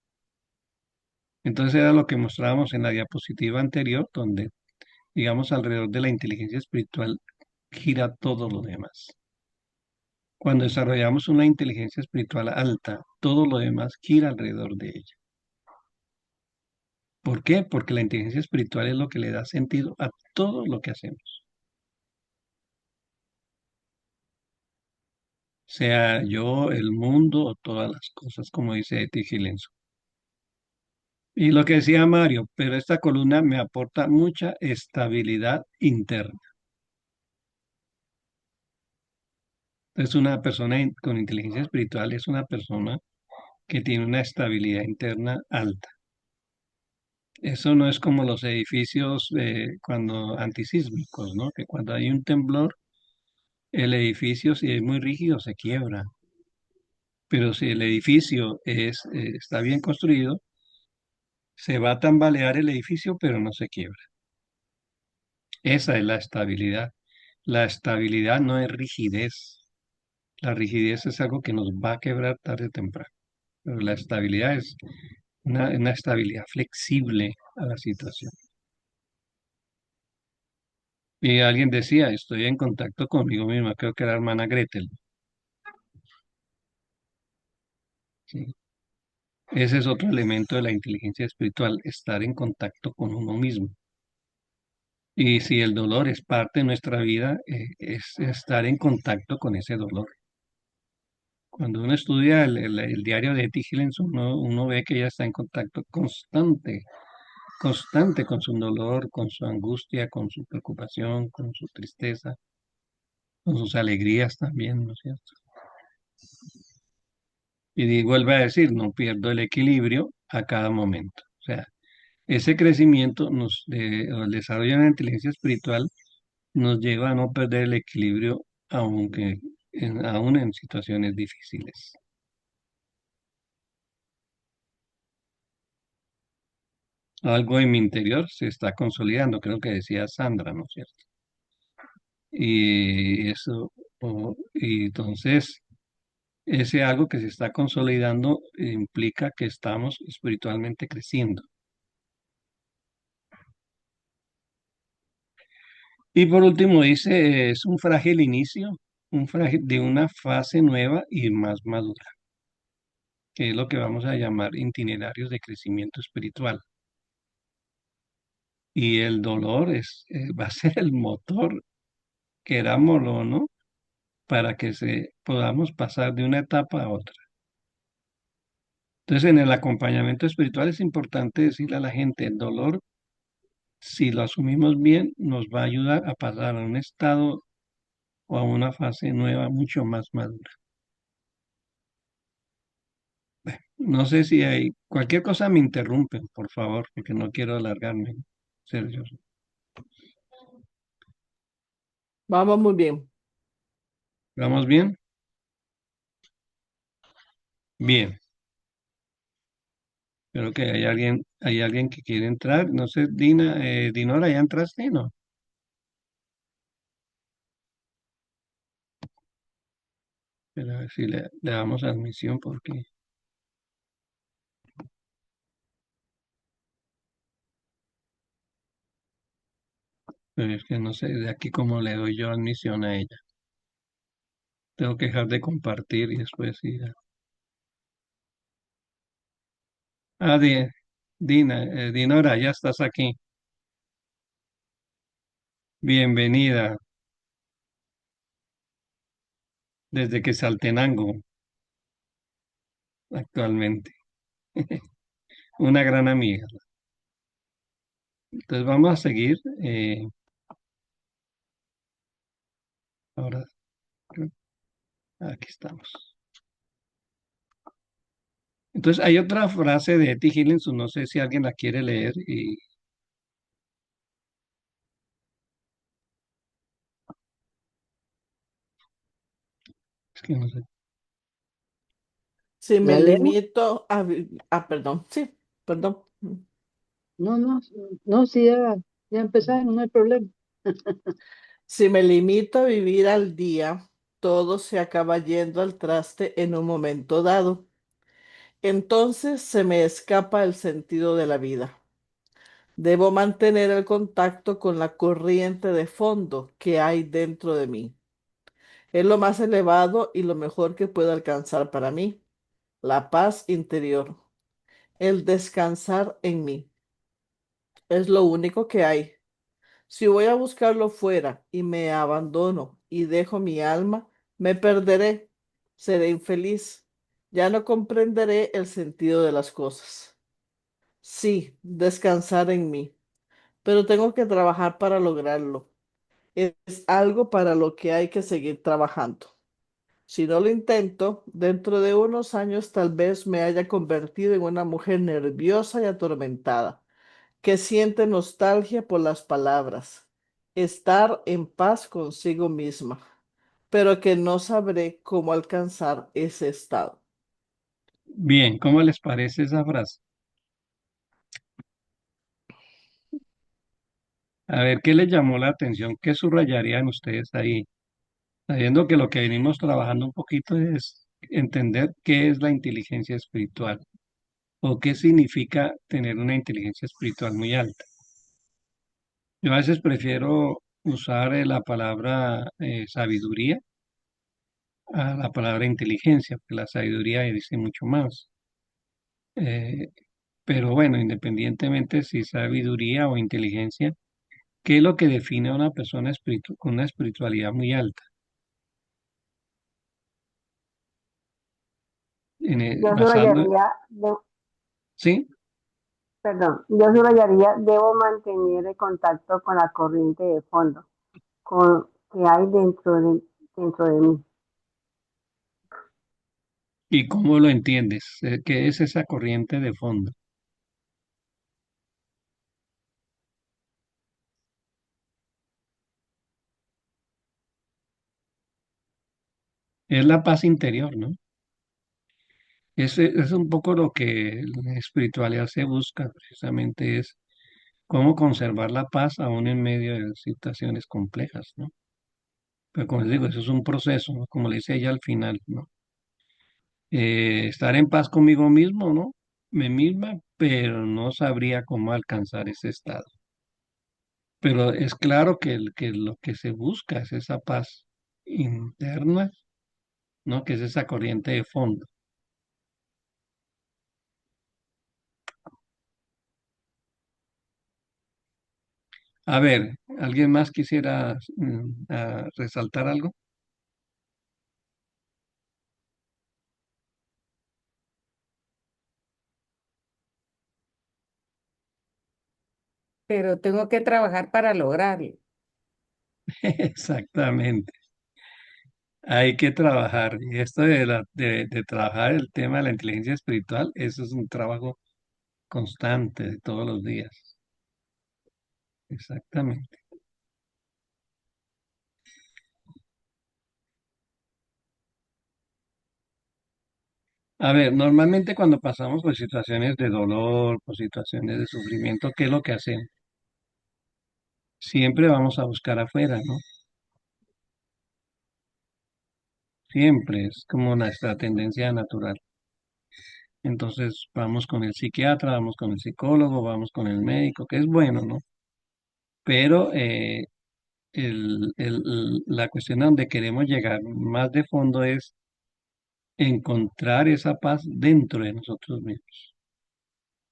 Speaker 1: Entonces era lo que mostrábamos en la diapositiva anterior, donde, digamos, alrededor de la inteligencia espiritual gira todo lo demás. Cuando desarrollamos una inteligencia espiritual alta, todo lo demás gira alrededor de ella. ¿Por qué? Porque la inteligencia espiritual es lo que le da sentido a todo lo que hacemos. Sea yo, el mundo o todas las cosas, como dice Eti Gilenzo. Y lo que decía Mario, pero esta columna me aporta mucha estabilidad interna. Entonces, una persona con inteligencia espiritual es una persona que tiene una estabilidad interna alta. Eso no es como los edificios cuando antisísmicos, ¿no? Que cuando hay un temblor, el edificio, si es muy rígido, se quiebra. Pero si el edificio está bien construido, se va a tambalear el edificio, pero no se quiebra. Esa es la estabilidad. La estabilidad no es rigidez. La rigidez es algo que nos va a quebrar tarde o temprano. Pero la estabilidad es una estabilidad flexible a la situación. Y alguien decía, estoy en contacto conmigo misma, creo que era la hermana Gretel. ¿Sí? Ese es otro elemento de la inteligencia espiritual, estar en contacto con uno mismo. Y si el dolor es parte de nuestra vida, es estar en contacto con ese dolor. Cuando uno estudia el diario de Etty Hillens, uno ve que ella está en contacto constante con su dolor, con su angustia, con su preocupación, con su tristeza, con sus alegrías también, ¿no es cierto? Y vuelve a decir, no pierdo el equilibrio a cada momento. O sea, ese crecimiento o el desarrollo de la inteligencia espiritual nos lleva a no perder el equilibrio aún en situaciones difíciles. Algo en mi interior se está consolidando, creo que decía Sandra, ¿no es cierto? Y eso, y entonces, ese algo que se está consolidando implica que estamos espiritualmente creciendo. Y por último dice, es un frágil inicio, de una fase nueva y más madura, que es lo que vamos a llamar itinerarios de crecimiento espiritual. Y el dolor va a ser el motor, querámoslo o no, para que podamos pasar de una etapa a otra. Entonces, en el acompañamiento espiritual es importante decirle a la gente, el dolor, si lo asumimos bien, nos va a ayudar a pasar a un estado o a una fase nueva mucho más madura. No sé si hay cualquier cosa me interrumpen, por favor, porque no quiero alargarme, Sergio.
Speaker 3: Vamos muy bien.
Speaker 1: ¿Vamos bien? Bien. Creo que hay alguien que quiere entrar. No sé, Dinora, ¿ya entraste? No. Pero a ver si le damos admisión porque pero es que no sé de aquí cómo le doy yo admisión a ella. Tengo que dejar de compartir y después ir a... Ah, Dinora, ya estás aquí. Bienvenida desde que Saltenango actualmente. Una gran amiga. Entonces vamos a seguir. Ahora, aquí estamos. Entonces hay otra frase de Etty Hillens, no sé si alguien la quiere leer y es que no sé.
Speaker 3: Si me
Speaker 4: ¿La leo?
Speaker 3: limito a... perdón, sí, perdón.
Speaker 4: No, no, no, sí, ya empezamos, no hay problema.
Speaker 3: Si me limito a vivir al día, todo se acaba yendo al traste en un momento dado. Entonces se me escapa el sentido de la vida. Debo mantener el contacto con la corriente de fondo que hay dentro de mí. Es lo más elevado y lo mejor que puedo alcanzar para mí, la paz interior, el descansar en mí. Es lo único que hay. Si voy a buscarlo fuera y me abandono y dejo mi alma, me perderé, seré infeliz, ya no comprenderé el sentido de las cosas. Sí, descansar en mí, pero tengo que trabajar para lograrlo. Es algo para lo que hay que seguir trabajando. Si no lo intento, dentro de unos años tal vez me haya convertido en una mujer nerviosa y atormentada que siente nostalgia por las palabras, estar en paz consigo misma, pero que no sabré cómo alcanzar ese estado.
Speaker 1: Bien, ¿cómo les parece esa frase? A ver, ¿qué les llamó la atención? ¿Qué subrayarían ustedes ahí? Sabiendo que lo que venimos trabajando un poquito es entender qué es la inteligencia espiritual o qué significa tener una inteligencia espiritual muy alta. Yo a veces prefiero usar la palabra sabiduría a la palabra inteligencia, porque la sabiduría dice mucho más. Eh, pero bueno, independientemente si sabiduría o inteligencia, ¿qué es lo que define a una persona con una espiritualidad muy alta?
Speaker 2: Yo
Speaker 1: Basando,
Speaker 2: subrayaría,
Speaker 1: ¿sí?
Speaker 2: perdón, yo subrayaría, debo mantener el contacto con la corriente de fondo, que hay dentro de mí.
Speaker 1: ¿Y cómo lo entiendes? ¿Qué es esa corriente de fondo? Es la paz interior, ¿no? Es un poco lo que la espiritualidad se busca, precisamente es cómo conservar la paz aún en medio de situaciones complejas, ¿no? Pero como les digo, eso es un proceso, ¿no? Como le dice ella al final, ¿no? Estar en paz conmigo mismo, ¿no? Me misma, pero no sabría cómo alcanzar ese estado. Pero es claro que lo que se busca es esa paz interna, ¿no? Que es esa corriente de fondo. A ver, ¿alguien más quisiera resaltar algo?
Speaker 7: Pero tengo que trabajar para lograrlo.
Speaker 1: Exactamente. Hay que trabajar. Y esto de trabajar el tema de la inteligencia espiritual, eso es un trabajo constante de todos los días. Exactamente. A ver, normalmente cuando pasamos por situaciones de dolor, por situaciones de sufrimiento, ¿qué es lo que hacemos? Siempre vamos a buscar afuera, ¿no? Siempre es como nuestra tendencia natural. Entonces vamos con el psiquiatra, vamos con el psicólogo, vamos con el médico, que es bueno, ¿no? Pero la cuestión a donde queremos llegar más de fondo es encontrar esa paz dentro de nosotros mismos,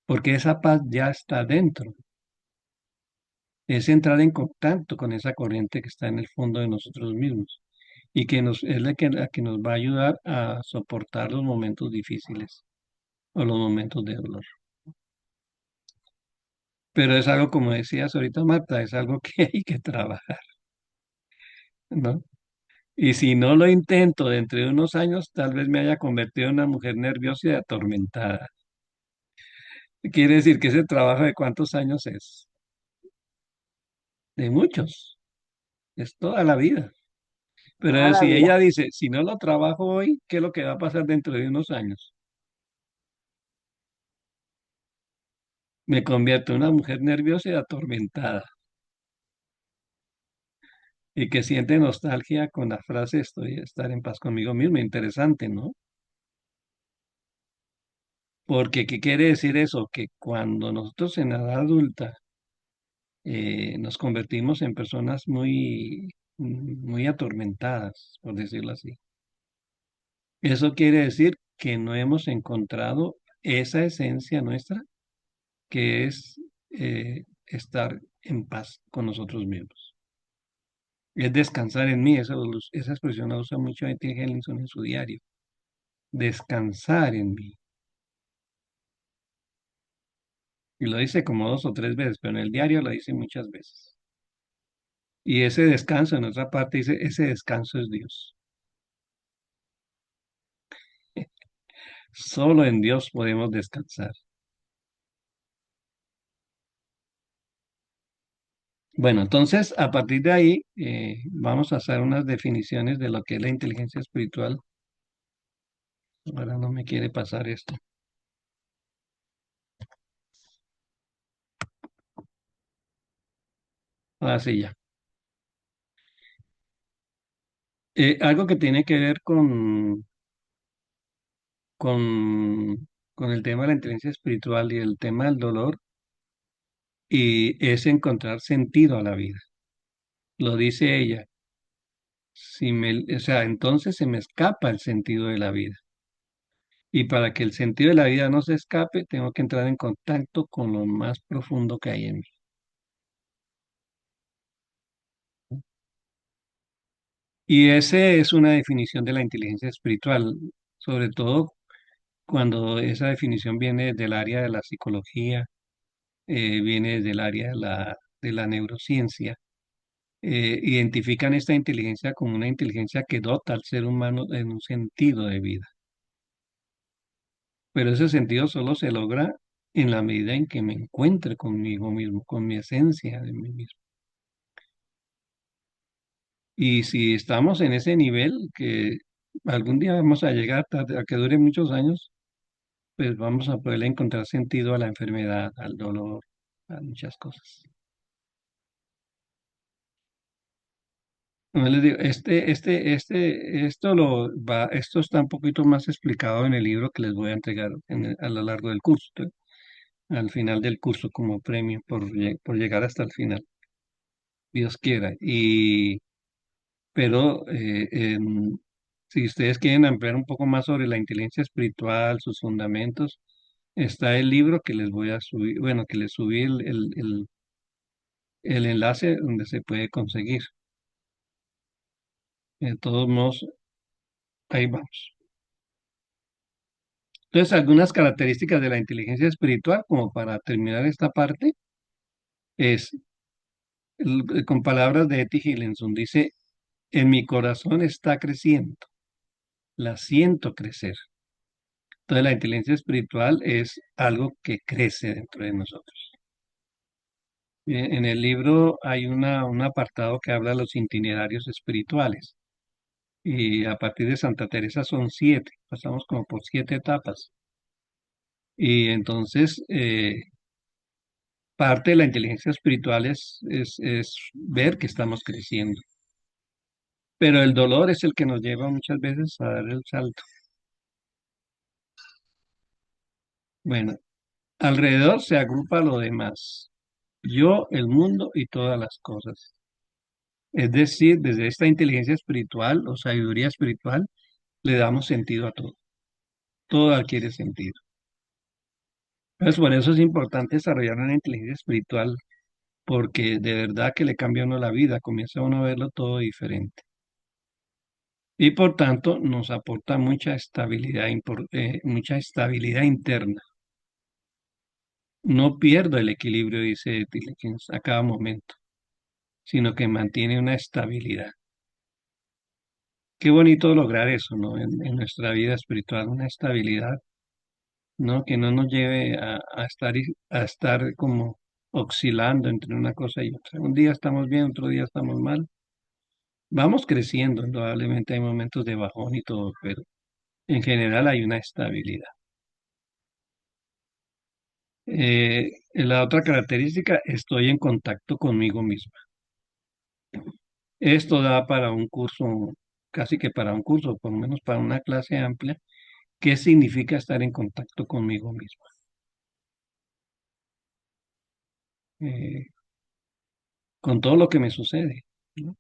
Speaker 1: porque esa paz ya está dentro. Es entrar en contacto con esa corriente que está en el fondo de nosotros mismos y que es la que nos va a ayudar a soportar los momentos difíciles o los momentos de dolor. Pero es algo, como decías ahorita, Marta, es algo que hay que trabajar, ¿no? Y si no lo intento dentro de unos años, tal vez me haya convertido en una mujer nerviosa y atormentada. Quiere decir que ese trabajo de cuántos años es, de muchos, es toda la vida.
Speaker 2: Toda
Speaker 1: Pero
Speaker 2: la
Speaker 1: si ella
Speaker 2: vida.
Speaker 1: dice, si no lo trabajo hoy, ¿qué es lo que va a pasar dentro de unos años? Me convierto en una mujer nerviosa y atormentada y que siente nostalgia con la frase estoy a estar en paz conmigo mismo. Interesante, ¿no? Porque, ¿qué quiere decir eso? Que cuando nosotros en la edad adulta nos convertimos en personas muy atormentadas, por decirlo así. Eso quiere decir que no hemos encontrado esa esencia nuestra, que es estar en paz con nosotros mismos. Es descansar en mí, esa expresión la usa mucho T. Hellinson en su diario. Descansar en mí. Y lo dice como 2 o 3 veces, pero en el diario lo dice muchas veces. Y ese descanso, en otra parte dice, ese descanso es Dios. Solo en Dios podemos descansar. Bueno, entonces a partir de ahí vamos a hacer unas definiciones de lo que es la inteligencia espiritual. Ahora no me quiere pasar esto. Así ya. Algo que tiene que ver con el tema de la inteligencia espiritual y el tema del dolor, y es encontrar sentido a la vida. Lo dice ella. O sea, entonces se me escapa el sentido de la vida. Y para que el sentido de la vida no se escape, tengo que entrar en contacto con lo más profundo que hay en mí. Y ese es una definición de la inteligencia espiritual, sobre todo cuando esa definición viene del área de la psicología, viene del área de la neurociencia. Identifican esta inteligencia como una inteligencia que dota al ser humano en un sentido de vida. Pero ese sentido solo se logra en la medida en que me encuentre conmigo mismo, con mi esencia de mí mismo. Y si estamos en ese nivel, que algún día vamos a llegar a que dure muchos años, pues vamos a poder encontrar sentido a la enfermedad, al dolor, a muchas cosas. No les digo, esto está un poquito más explicado en el libro que les voy a entregar a lo largo del curso, al final del curso como premio por llegar hasta el final, Dios quiera. Pero si ustedes quieren ampliar un poco más sobre la inteligencia espiritual, sus fundamentos, está el libro que les voy a subir, bueno, que les subí el enlace donde se puede conseguir. De todos modos, ahí vamos. Entonces, algunas características de la inteligencia espiritual, como para terminar esta parte, es, con palabras de Etty Higginson, dice, en mi corazón está creciendo, la siento crecer. Entonces, la inteligencia espiritual es algo que crece dentro de nosotros. En el libro hay un apartado que habla de los itinerarios espirituales. Y a partir de Santa Teresa son 7, pasamos como por 7 etapas. Y entonces, parte de la inteligencia espiritual es ver que estamos creciendo. Pero el dolor es el que nos lleva muchas veces a dar el salto. Bueno, alrededor se agrupa lo demás. Yo, el mundo y todas las cosas. Es decir, desde esta inteligencia espiritual o sabiduría espiritual, le damos sentido a todo. Todo adquiere sentido. Entonces, por eso es importante desarrollar una inteligencia espiritual, porque de verdad que le cambia a uno la vida, comienza uno a verlo todo diferente. Y por tanto nos aporta mucha estabilidad interna. No pierdo el equilibrio, dice Tillich, a cada momento, sino que mantiene una estabilidad. Qué bonito lograr eso, ¿no? En nuestra vida espiritual, una estabilidad, ¿no? Que no nos lleve a estar como oscilando entre una cosa y otra. Un día estamos bien, otro día estamos mal. Vamos creciendo, indudablemente hay momentos de bajón y todo, pero en general hay una estabilidad. La otra característica, estoy en contacto conmigo misma. Esto da para un curso, casi que para un curso, por lo menos para una clase amplia. ¿Qué significa estar en contacto conmigo misma? Eh, con todo lo que me sucede, ¿no?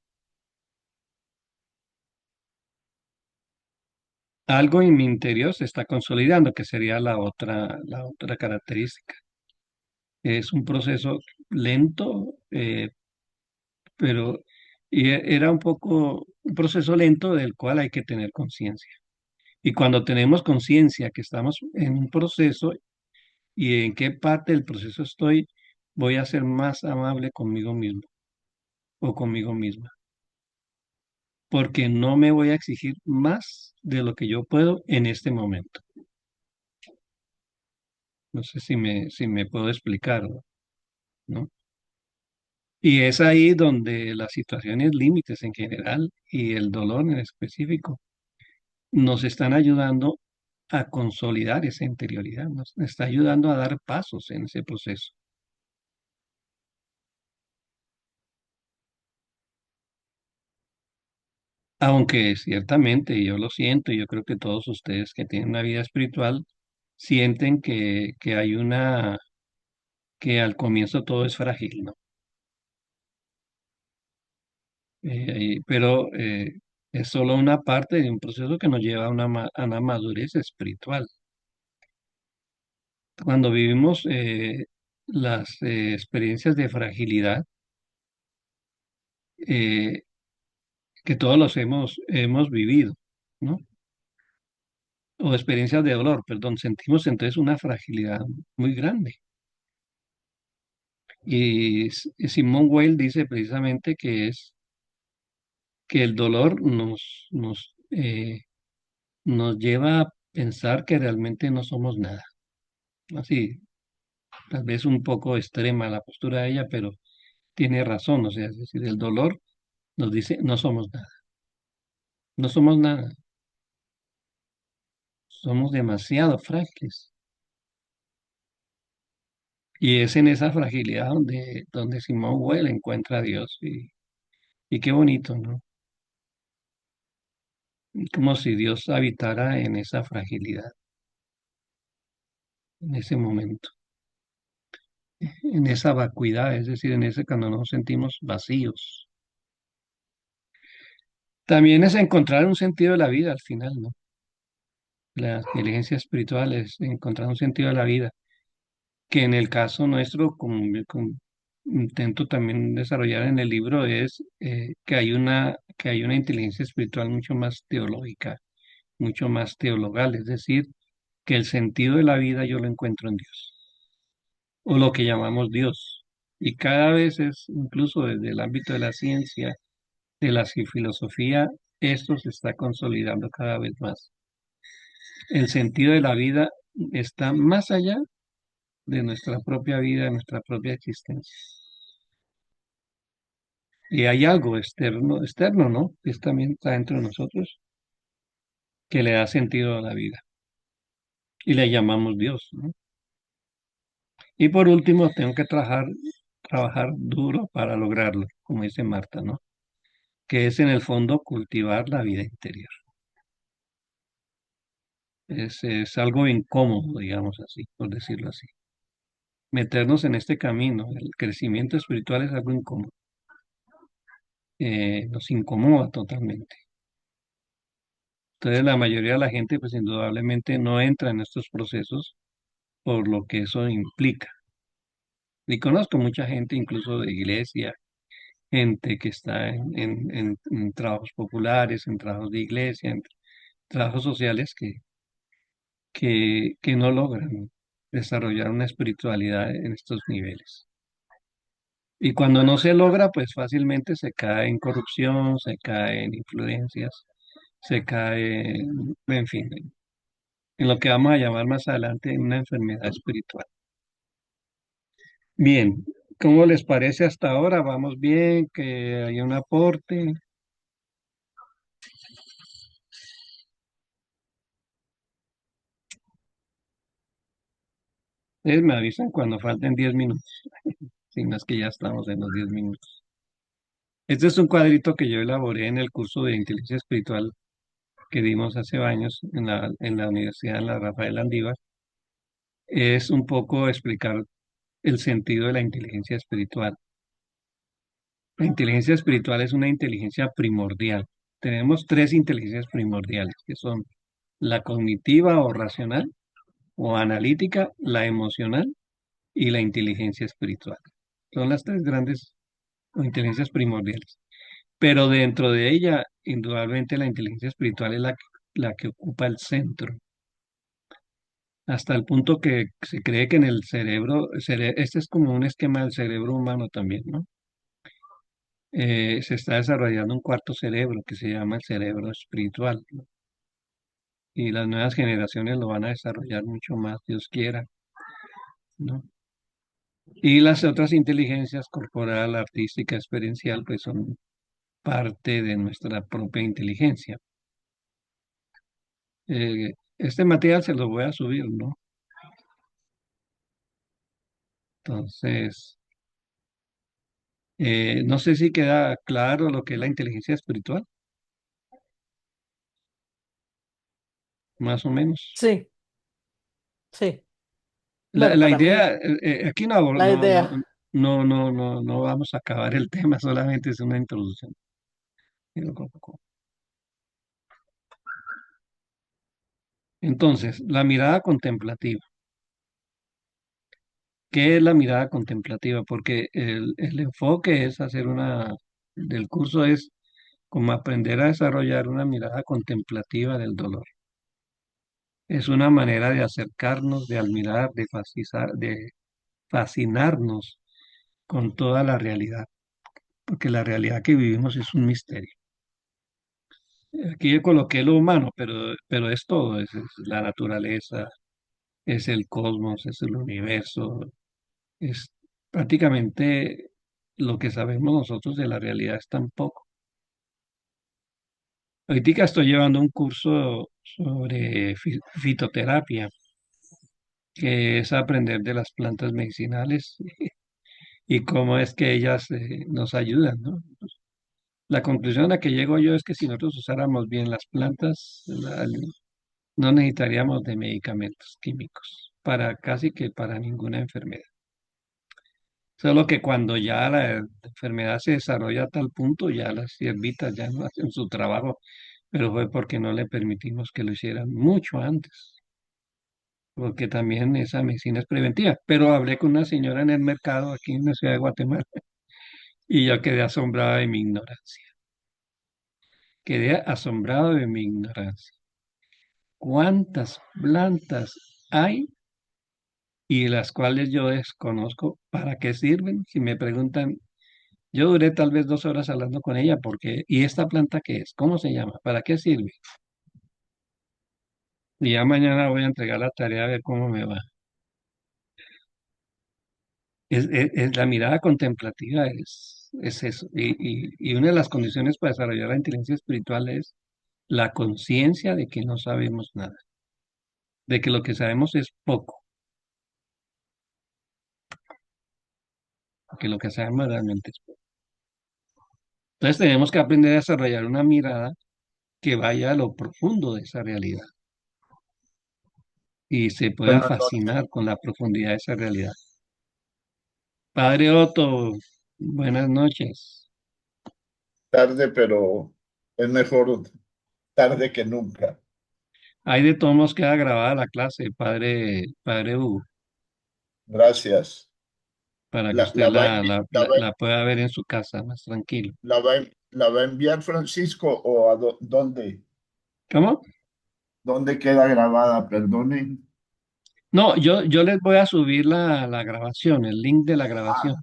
Speaker 1: Algo en mi interior se está consolidando, que sería la otra característica. Es un proceso lento, pero era un poco un proceso lento del cual hay que tener conciencia. Y cuando tenemos conciencia que estamos en un proceso y en qué parte del proceso estoy, voy a ser más amable conmigo mismo o conmigo misma, porque no me voy a exigir más de lo que yo puedo en este momento. No sé si me puedo explicar, ¿no? Y es ahí donde las situaciones límites en general y el dolor en específico nos están ayudando a consolidar esa interioridad, nos está ayudando a dar pasos en ese proceso. Aunque ciertamente yo lo siento, y yo creo que todos ustedes que tienen una vida espiritual sienten que hay que al comienzo todo es frágil, ¿no? Pero es solo una parte de un proceso que nos lleva a a una madurez espiritual. Cuando vivimos las experiencias de fragilidad, eh, que todos los hemos vivido, ¿no? O experiencias de dolor, perdón, sentimos entonces una fragilidad muy grande. Y Simone Weil dice precisamente que es que el dolor nos lleva a pensar que realmente no somos nada. Así, tal vez un poco extrema la postura de ella, pero tiene razón. O sea, es decir, el dolor nos dice no somos nada, no somos nada, somos demasiado frágiles. Y es en esa fragilidad donde Simone Weil encuentra a Dios. Y qué bonito, ¿no? Como si Dios habitara en esa fragilidad, en ese momento, en esa vacuidad, es decir, en ese cuando nos sentimos vacíos. También es encontrar un sentido de la vida al final, ¿no? La inteligencia espiritual es encontrar un sentido de la vida, que en el caso nuestro, como intento también desarrollar en el libro, es que que hay una inteligencia espiritual mucho más teológica, mucho más teologal, es decir, que el sentido de la vida yo lo encuentro en Dios, o lo que llamamos Dios. Y cada vez es, incluso desde el ámbito de la ciencia, de la filosofía, esto se está consolidando cada vez más. El sentido de la vida está más allá de nuestra propia vida, de nuestra propia existencia. Y hay algo externo, ¿no? Que también está dentro de nosotros, que le da sentido a la vida. Y le llamamos Dios, ¿no? Y por último, tengo que trabajar duro para lograrlo, como dice Marta, ¿no? Que es en el fondo cultivar la vida interior. Es algo incómodo, digamos así, por decirlo así. Meternos en este camino, el crecimiento espiritual es algo incómodo, nos incomoda totalmente. Entonces la mayoría de la gente, pues indudablemente no entra en estos procesos por lo que eso implica. Y conozco mucha gente, incluso de iglesia, gente que está en trabajos populares, en trabajos de iglesia, en trabajos sociales que no logran desarrollar una espiritualidad en estos niveles. Y cuando no se logra, pues fácilmente se cae en corrupción, se cae en influencias, se cae, en fin, en lo que vamos a llamar más adelante una enfermedad espiritual. Bien, ¿cómo les parece hasta ahora? ¿Vamos bien? ¿Que hay un aporte? Ustedes me avisan cuando falten 10 minutos, si no es que ya estamos en los 10 minutos. Este es un cuadrito que yo elaboré en el curso de inteligencia espiritual que dimos hace años en la Universidad en la Rafael Andívar. Es un poco explicar el sentido de la inteligencia espiritual. La inteligencia espiritual es una inteligencia primordial. Tenemos tres inteligencias primordiales, que son la cognitiva o racional o analítica, la emocional y la inteligencia espiritual. Son las tres grandes inteligencias primordiales. Pero dentro de ella, indudablemente la inteligencia espiritual es la que ocupa el centro, hasta el punto que se cree que en el cerebro, este es como un esquema del cerebro humano también, ¿no? Se está desarrollando un cuarto cerebro que se llama el cerebro espiritual, ¿no? Y las nuevas generaciones lo van a desarrollar mucho más, Dios quiera, ¿no? Y las otras inteligencias corporal, artística, experiencial, pues son parte de nuestra propia inteligencia. Este material se lo voy a subir, ¿no? Entonces, no sé si queda claro lo que es la inteligencia espiritual, más o menos.
Speaker 3: Sí, sí.
Speaker 1: La,
Speaker 3: Bueno,
Speaker 1: la
Speaker 3: para mí,
Speaker 1: idea, aquí no,
Speaker 3: la idea.
Speaker 1: no vamos a acabar el tema, solamente es una introducción. Entonces, la mirada contemplativa. ¿Qué es la mirada contemplativa? Porque el enfoque es hacer del curso es como aprender a desarrollar una mirada contemplativa del dolor. Es una manera de acercarnos, de admirar, de fascinarnos con toda la realidad, porque la realidad que vivimos es un misterio. Aquí yo coloqué lo humano, pero es todo, es la naturaleza, es el cosmos, es el universo, es prácticamente lo que sabemos nosotros de la realidad es tan poco. Ahorita estoy llevando un curso sobre fitoterapia, que es aprender de las plantas medicinales y cómo es que ellas nos ayudan, ¿no? La conclusión a la que llego yo es que si nosotros usáramos bien las plantas, no necesitaríamos de medicamentos químicos para casi que para ninguna enfermedad. Solo que cuando ya la enfermedad se desarrolla a tal punto, ya las hierbitas ya no hacen su trabajo, pero fue porque no le permitimos que lo hicieran mucho antes, porque también esa medicina es preventiva. Pero hablé con una señora en el mercado aquí en la ciudad de Guatemala y yo quedé asombrada de mi ignorancia. Quedé asombrado de mi ignorancia. ¿Cuántas plantas hay y las cuales yo desconozco para qué sirven? Si me preguntan, yo duré tal vez 2 horas hablando con ella porque, ¿y esta planta qué es? ¿Cómo se llama? ¿Para qué sirve? Y ya mañana voy a entregar la tarea a ver cómo me va. La mirada contemplativa es eso. Y una de las condiciones para desarrollar la inteligencia espiritual es la conciencia de que no sabemos nada, de que lo que sabemos es poco, que lo que sabemos realmente es poco. Entonces tenemos que aprender a desarrollar una mirada que vaya a lo profundo de esa realidad y se pueda
Speaker 8: Buenas noches.
Speaker 1: fascinar con la profundidad de esa realidad. Padre Otto, buenas noches.
Speaker 8: Tarde, pero es mejor tarde que nunca.
Speaker 1: Ahí de todos modos queda grabada la clase, padre Hugo,
Speaker 8: Gracias.
Speaker 1: para que
Speaker 8: La,
Speaker 1: usted
Speaker 8: la va a envi-
Speaker 1: la pueda ver en su casa más tranquilo.
Speaker 8: la va a enviar Francisco o dónde,
Speaker 1: ¿Cómo?
Speaker 8: dónde queda grabada, perdone.
Speaker 1: No, yo les voy a subir la grabación, el link de la grabación.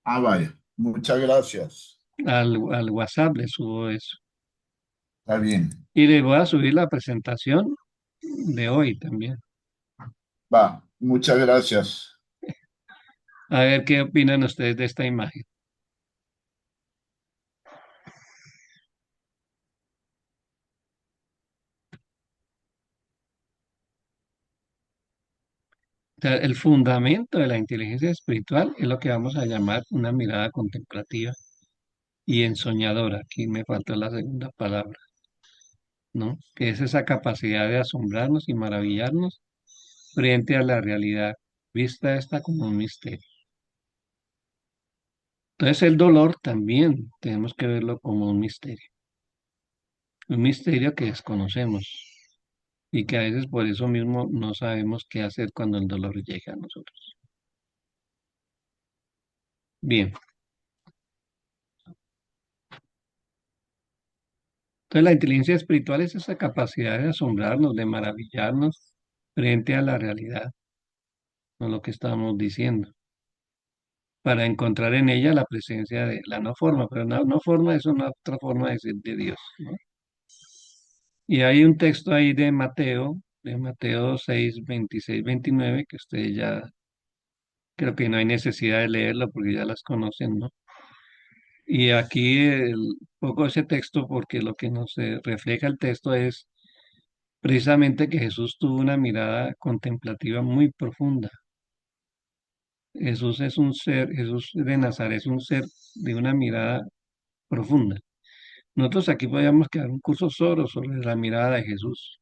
Speaker 8: Ah, vaya. Muchas gracias.
Speaker 1: Al WhatsApp les subo eso.
Speaker 8: Está bien.
Speaker 1: Y les voy a subir la presentación de hoy también.
Speaker 8: Va. Muchas gracias.
Speaker 1: A ver qué opinan ustedes de esta imagen. sea, el fundamento de la inteligencia espiritual es lo que vamos a llamar una mirada contemplativa y ensoñadora. Aquí me faltó la segunda palabra, ¿no? Que es esa capacidad de asombrarnos y maravillarnos frente a la realidad, vista esta como un misterio. Entonces el dolor también tenemos que verlo como un misterio que desconocemos y que a veces por eso mismo no sabemos qué hacer cuando el dolor llega a nosotros. Bien, entonces la inteligencia espiritual es esa capacidad de asombrarnos, de maravillarnos frente a la realidad, no lo que estamos diciendo, para encontrar en ella la presencia de la no forma, pero la no forma es una otra forma de decir de Dios, ¿no? Y hay un texto ahí de Mateo 6 26 29 que ustedes ya creo que no hay necesidad de leerlo porque ya las conocen, ¿no? Y aquí poco ese texto, porque lo que nos refleja el texto es precisamente que Jesús tuvo una mirada contemplativa muy profunda. Jesús es un ser, Jesús de Nazaret es un ser de una mirada profunda. Nosotros aquí podríamos quedar un curso solo sobre la mirada de Jesús.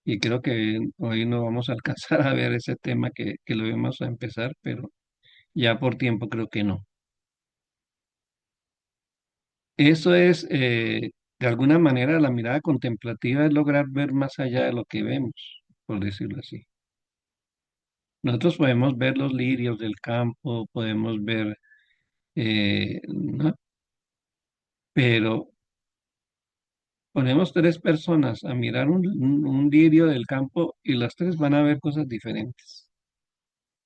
Speaker 1: Y creo que hoy no vamos a alcanzar a ver ese tema que lo vamos a empezar, pero ya por tiempo creo que no. Eso es, de alguna manera, la mirada contemplativa es lograr ver más allá de lo que vemos, por decirlo así. Nosotros podemos ver los lirios del campo, podemos ver, ¿no? Pero ponemos tres personas a mirar un lirio del campo y las tres van a ver cosas diferentes,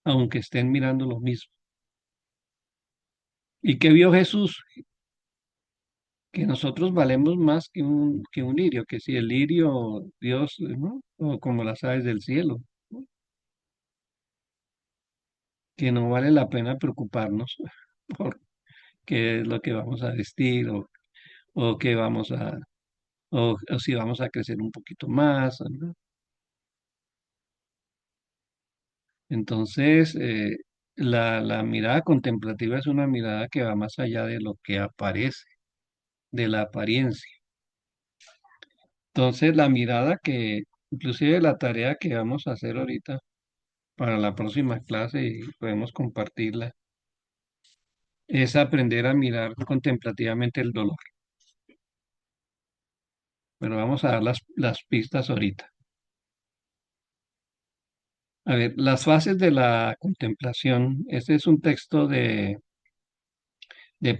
Speaker 1: aunque estén mirando lo mismo. ¿Y qué vio Jesús? Que nosotros valemos más que un lirio, que si el lirio, Dios, ¿no? O como las aves del cielo, ¿no? Que no vale la pena preocuparnos por qué es lo que vamos a vestir o qué vamos o si vamos a crecer un poquito más, ¿no? Entonces, la mirada contemplativa es una mirada que va más allá de lo que aparece, de la apariencia. Entonces, la mirada inclusive la tarea que vamos a hacer ahorita para la próxima clase y podemos compartirla, es aprender a mirar contemplativamente el dolor. Pero vamos a dar las pistas ahorita. A ver, las fases de la contemplación. Este es un texto de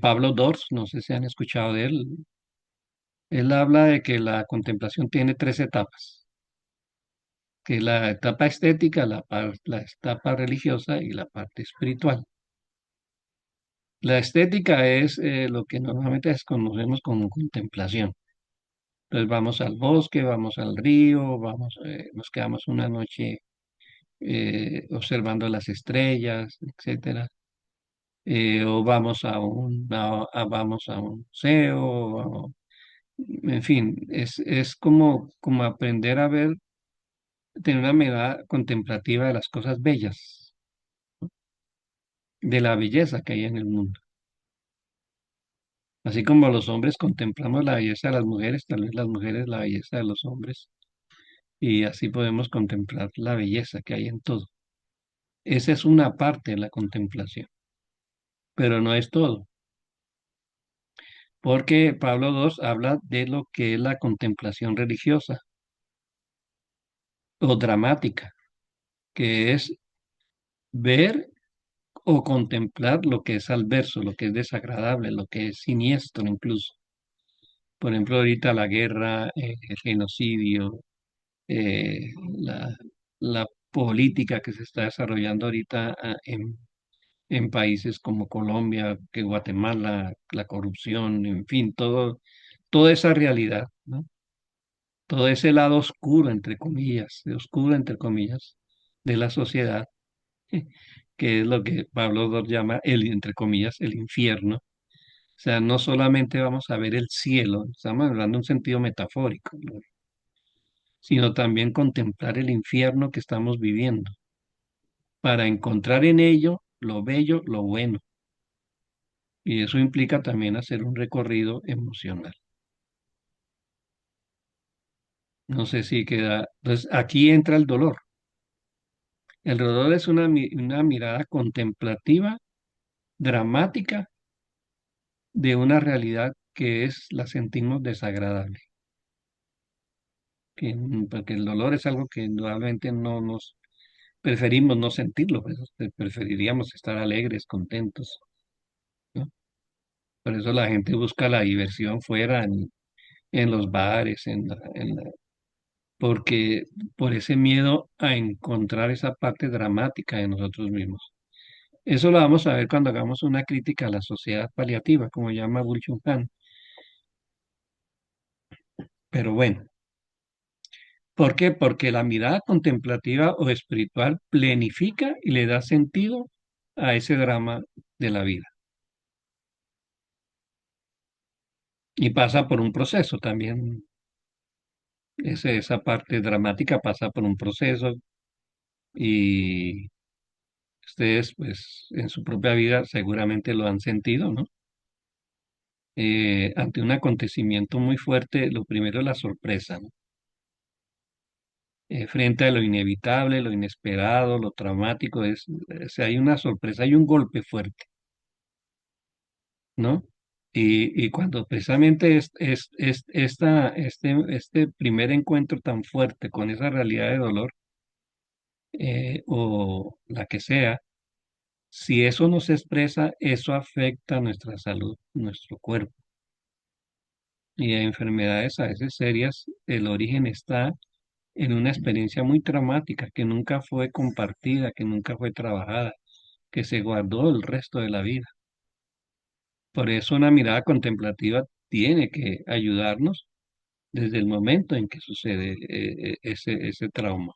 Speaker 1: Pablo Dors, no sé si han escuchado de él. Él habla de que la contemplación tiene tres etapas, que es la etapa estética, la etapa religiosa y la parte espiritual. La estética es lo que normalmente desconocemos como contemplación. Entonces vamos al bosque, vamos al río, nos quedamos una noche observando las estrellas, etcétera. O vamos vamos a un museo, en fin, es como aprender a ver, tener una mirada contemplativa de las cosas bellas, de la belleza que hay en el mundo. Así como los hombres contemplamos la belleza de las mujeres, tal vez las mujeres la belleza de los hombres, y así podemos contemplar la belleza que hay en todo. Esa es una parte de la contemplación, pero no es todo, porque Pablo II habla de lo que es la contemplación religiosa o dramática, que es ver o contemplar lo que es adverso, lo que es desagradable, lo que es siniestro incluso. Por ejemplo, ahorita la guerra, el genocidio, eh, la, la política que se está desarrollando ahorita en países como Colombia, que Guatemala, la corrupción, en fin, toda esa realidad, ¿no? Todo ese lado oscuro, entre comillas, de oscuro, entre comillas, de la sociedad, que es lo que Pablo II llama entre comillas, el infierno. O sea, no solamente vamos a ver el cielo, estamos hablando en un sentido metafórico, ¿no? Sino también contemplar el infierno que estamos viviendo. para encontrar en ello lo bello, lo bueno. Y eso implica también hacer un recorrido emocional. No sé si queda. Entonces, aquí entra el dolor. El dolor es una mirada contemplativa, dramática, de una realidad que la sentimos desagradable. Porque el dolor es algo que indudablemente no nos preferimos no sentirlo, pues, preferiríamos estar alegres, contentos, ¿no? Por eso la gente busca la diversión fuera, en los bares, porque por ese miedo a encontrar esa parte dramática de nosotros mismos. Eso lo vamos a ver cuando hagamos una crítica a la sociedad paliativa, como llama Byung-Chul Han. Pero bueno, ¿por qué? Porque la mirada contemplativa o espiritual plenifica y le da sentido a ese drama de la vida. Y pasa por un proceso también. Esa parte dramática pasa por un proceso y ustedes, pues, en su propia vida seguramente lo han sentido, ¿no? Ante un acontecimiento muy fuerte, lo primero es la sorpresa, ¿no? Frente a lo inevitable, lo inesperado, lo traumático, hay una sorpresa, hay un golpe fuerte, ¿no? Y cuando precisamente este primer encuentro tan fuerte con esa realidad de dolor, o la que sea, si eso no se expresa, eso afecta nuestra salud, nuestro cuerpo. Y hay enfermedades a veces serias, el origen está en una experiencia muy traumática que nunca fue compartida, que nunca fue trabajada, que se guardó el resto de la vida. Por eso una mirada contemplativa tiene que ayudarnos desde el momento en que sucede ese trauma.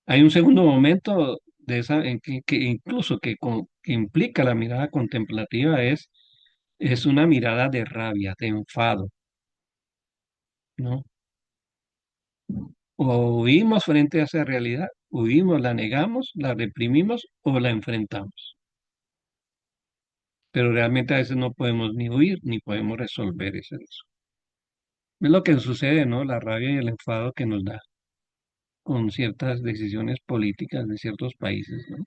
Speaker 1: Hay un segundo momento en que incluso que implica la mirada contemplativa es una mirada de rabia, de enfado, ¿no? O huimos frente a esa realidad, huimos, la negamos, la reprimimos o la enfrentamos. Pero realmente a veces no podemos ni huir ni podemos resolver eso. Es lo que sucede, ¿no? La rabia y el enfado que nos da con ciertas decisiones políticas de ciertos países, ¿no?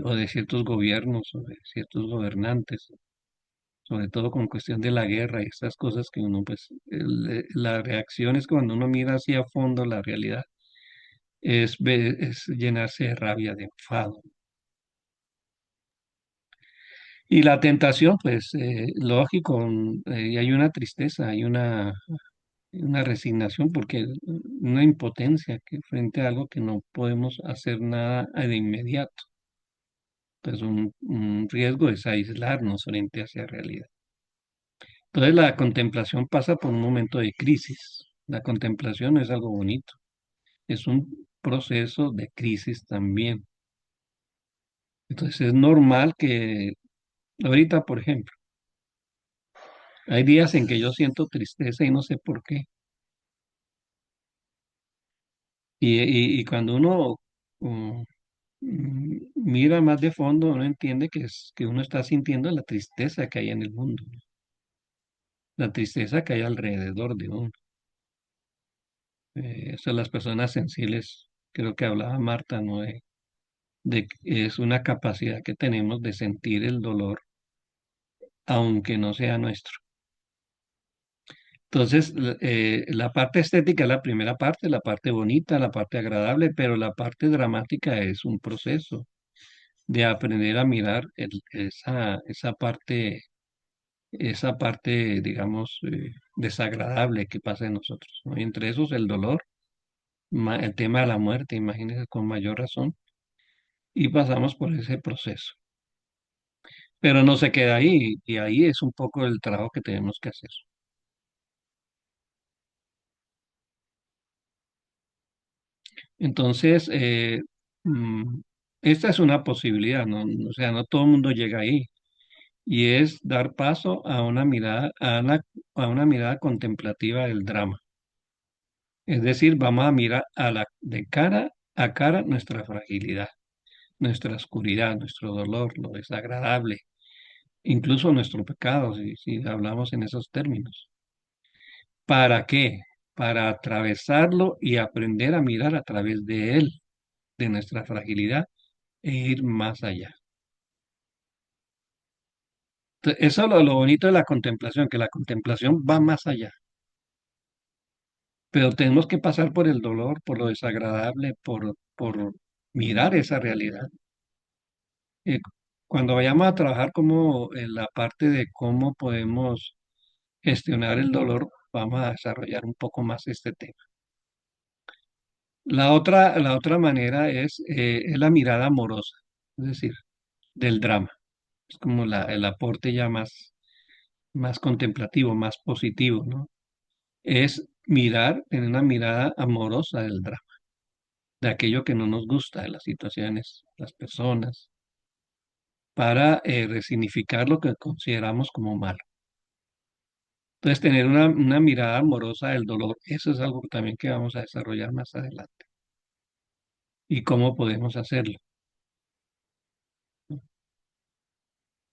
Speaker 1: O de ciertos gobiernos o de ciertos gobernantes, sobre todo con cuestión de la guerra y estas cosas que uno, pues, la reacción es cuando uno mira hacia a fondo la realidad, es llenarse de rabia, de enfado. Y la tentación, pues, lógico, y hay una tristeza, hay una resignación, porque una impotencia que frente a algo que no podemos hacer nada de inmediato. Pues un riesgo es aislarnos frente a esa realidad. Entonces la contemplación pasa por un momento de crisis. La contemplación no es algo bonito, es un proceso de crisis también. Entonces es normal que ahorita, por ejemplo, hay días en que yo siento tristeza y no sé por qué. Y cuando uno mira más de fondo, uno entiende que uno está sintiendo la tristeza que hay en el mundo, ¿no? La tristeza que hay alrededor de uno. Eso las personas sensibles, creo que hablaba Marta, ¿no? De que es una capacidad que tenemos de sentir el dolor, aunque no sea nuestro. Entonces, la parte estética es la primera parte, la parte bonita, la parte agradable, pero la parte dramática es un proceso de aprender a mirar esa parte, digamos, desagradable que pasa en nosotros, ¿no? Y entre esos el dolor, el tema de la muerte, imagínense con mayor razón, y pasamos por ese proceso. Pero no se queda ahí, y ahí es un poco el trabajo que tenemos que hacer. Entonces, mm, esta es una posibilidad, ¿no? O sea, no todo el mundo llega ahí, y es dar paso a una mirada, a una mirada contemplativa del drama. Es decir, vamos a mirar de cara a cara nuestra fragilidad, nuestra oscuridad, nuestro dolor, lo desagradable, incluso nuestro pecado, si hablamos en esos términos. ¿Para qué? Para atravesarlo y aprender a mirar a través de él, de nuestra fragilidad, e ir más allá. Eso es lo bonito de la contemplación, que la contemplación va más allá. Pero tenemos que pasar por el dolor, por lo desagradable, por mirar esa realidad. Eh, Cuando vayamos a trabajar como en la parte de cómo podemos gestionar el dolor, vamos a desarrollar un poco más este tema. La otra manera es la mirada amorosa, es decir, del drama. Es como el aporte ya más contemplativo, más positivo, ¿no? Es mirar, tener una mirada amorosa del drama, de aquello que no nos gusta, de las situaciones, las personas, para resignificar lo que consideramos como malo. Entonces, tener una mirada amorosa del dolor, eso es algo también que vamos a desarrollar más adelante. ¿Y cómo podemos hacerlo?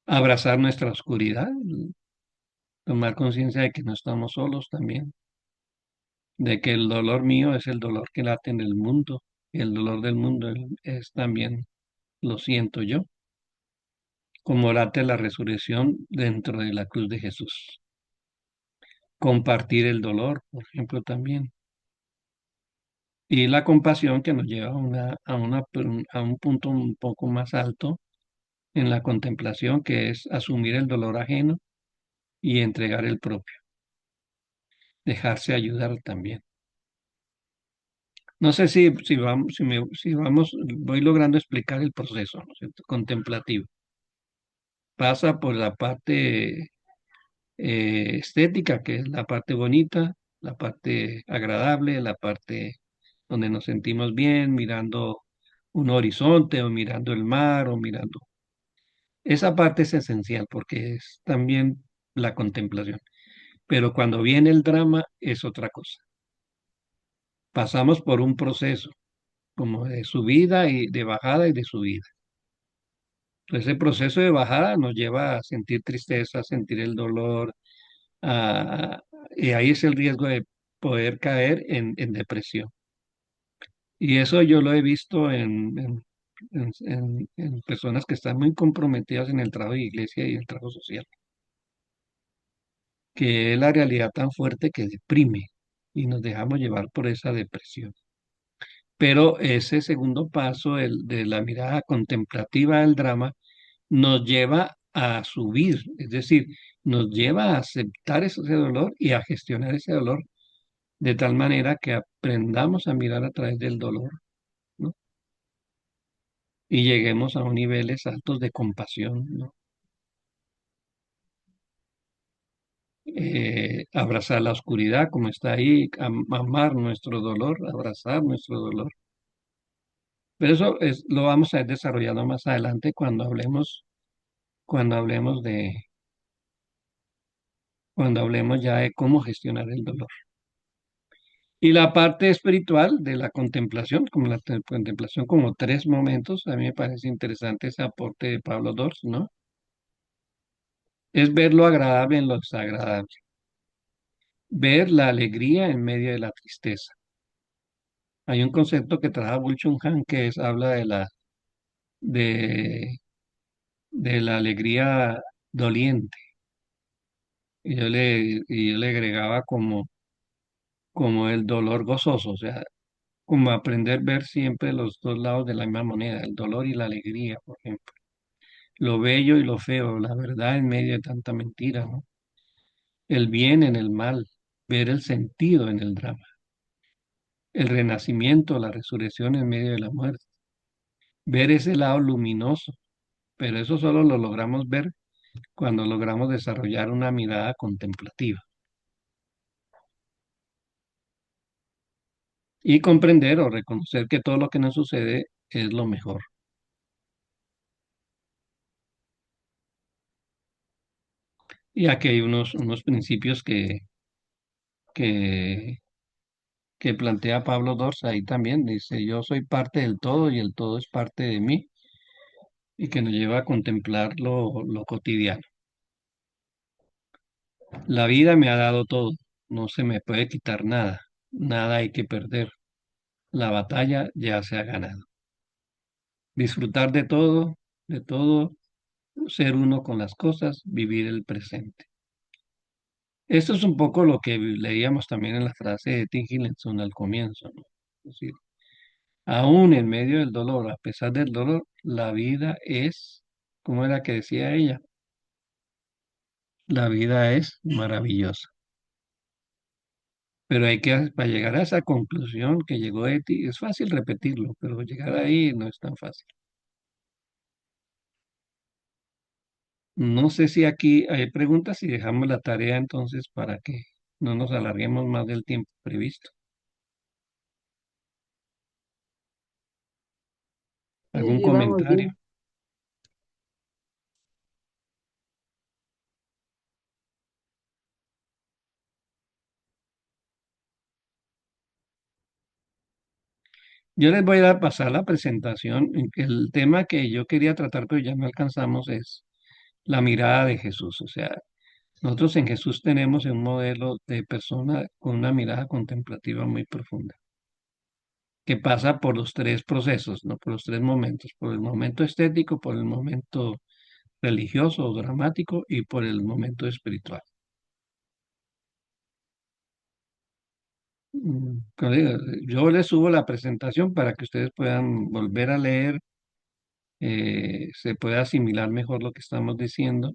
Speaker 1: Abrazar nuestra oscuridad, tomar conciencia de que no estamos solos también, de que el dolor mío es el dolor que late en el mundo, y el dolor del mundo es también, lo siento yo, como late la resurrección dentro de la cruz de Jesús. Compartir el dolor, por ejemplo, también. Y la compasión que nos lleva a un punto un poco más alto en la contemplación, que es asumir el dolor ajeno y entregar el propio, dejarse ayudar también. No sé si vamos, voy logrando explicar el proceso, ¿no es cierto? Contemplativo. Pasa por la parte estética, que es la parte bonita, la parte agradable, la parte donde nos sentimos bien, mirando un horizonte o mirando el mar o mirando. Esa parte es esencial porque es también la contemplación. Pero cuando viene el drama es otra cosa. Pasamos por un proceso como de subida y de bajada y de subida. Ese proceso de bajada nos lleva a sentir tristeza, a sentir el dolor, a- y ahí es el riesgo de poder caer en depresión. Y eso yo lo he visto en personas que están muy comprometidas en el trabajo de iglesia y el trabajo social, que es la realidad tan fuerte que deprime y nos dejamos llevar por esa depresión. Pero ese segundo paso, el de la mirada contemplativa del drama, nos lleva a subir, es decir, nos lleva a aceptar ese dolor y a gestionar ese dolor de tal manera que aprendamos a mirar a través del dolor, ¿no? Y lleguemos a niveles altos de compasión, ¿no? Abrazar la oscuridad como está ahí, amar nuestro dolor, abrazar nuestro dolor. Pero eso lo vamos a ir desarrollando más adelante cuando hablemos cuando hablemos ya de cómo gestionar el dolor. Y la parte espiritual de la contemplación, como la contemplación como tres momentos, a mí me parece interesante ese aporte de Pablo Dors, ¿no? Es ver lo agradable en lo desagradable, ver la alegría en medio de la tristeza. Hay un concepto que trabaja Byung Chul Han que habla de, de la alegría doliente. Y yo le agregaba como el dolor gozoso, o sea, como aprender a ver siempre los dos lados de la misma moneda, el dolor y la alegría, por ejemplo. Lo bello y lo feo, la verdad en medio de tanta mentira, ¿no? El bien en el mal, ver el sentido en el drama, el renacimiento, la resurrección en medio de la muerte, ver ese lado luminoso, pero eso solo lo logramos ver cuando logramos desarrollar una mirada contemplativa y comprender o reconocer que todo lo que nos sucede es lo mejor. Y aquí hay unos principios que que plantea Pablo Dorsa ahí también. Dice, yo soy parte del todo y el todo es parte de mí, y que nos lleva a contemplar lo cotidiano. La vida me ha dado todo, no se me puede quitar nada, nada hay que perder. La batalla ya se ha ganado. Disfrutar de todo, ser uno con las cosas, vivir el presente. Esto es un poco lo que leíamos también en la frase de Tim Hillenson al comienzo, ¿no? Es decir, aún en medio del dolor, a pesar del dolor, la vida es, ¿cómo era que decía ella? La vida es maravillosa. Pero hay que, para llegar a esa conclusión que llegó Eti, es fácil repetirlo, pero llegar ahí no es tan fácil. No sé si aquí hay preguntas y dejamos la tarea entonces para que no nos alarguemos más del tiempo previsto. ¿Algún
Speaker 4: Sí, vamos
Speaker 1: comentario?
Speaker 4: bien.
Speaker 1: Yo les voy a pasar la presentación. El tema que yo quería tratar, pero ya no alcanzamos, es la mirada de Jesús. O sea, nosotros en Jesús tenemos un modelo de persona con una mirada contemplativa muy profunda, que pasa por los tres procesos, ¿no? Por los tres momentos, por el momento estético, por el momento religioso o dramático y por el momento espiritual. Colega, yo les subo la presentación para que ustedes puedan volver a leer, se pueda asimilar mejor lo que estamos diciendo.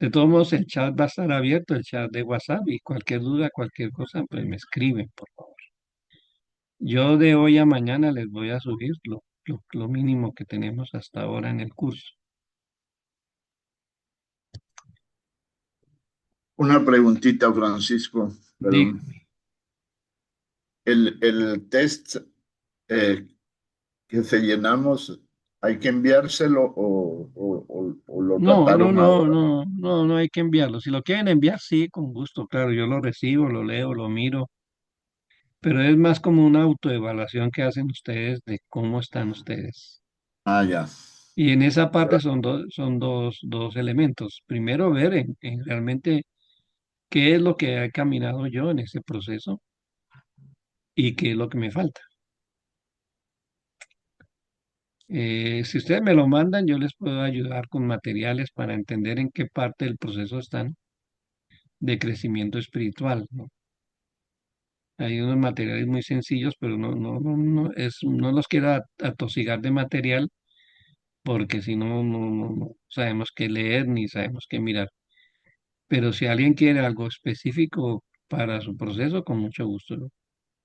Speaker 1: De todos modos, el chat va a estar abierto, el chat de WhatsApp, y cualquier duda, cualquier cosa, pues me escriben, por favor. Yo de hoy a mañana les voy a subir lo mínimo que tenemos hasta ahora en el curso.
Speaker 8: Una preguntita, Francisco, perdón.
Speaker 1: Dígame.
Speaker 8: El test eh, que se llenamos, ¿hay que enviárselo o lo
Speaker 1: No, no,
Speaker 8: trataron
Speaker 1: no,
Speaker 8: ahora?
Speaker 1: no, no, no hay que enviarlo. Si lo quieren enviar, sí, con gusto, claro, yo lo recibo, lo leo, lo miro, pero es más como una autoevaluación que hacen ustedes de cómo están ustedes.
Speaker 8: Ah, ya.
Speaker 1: Y en esa parte son dos elementos. Primero, ver en realmente qué es lo que he caminado yo en ese proceso y qué es lo que me falta. Si ustedes me lo mandan, yo les puedo ayudar con materiales para entender en qué parte del proceso están de crecimiento espiritual, ¿no? Hay unos materiales muy sencillos, pero no los quiero atosigar de material porque si no, no sabemos qué leer ni sabemos qué mirar. Pero si alguien quiere algo específico para su proceso, con mucho gusto, ¿no?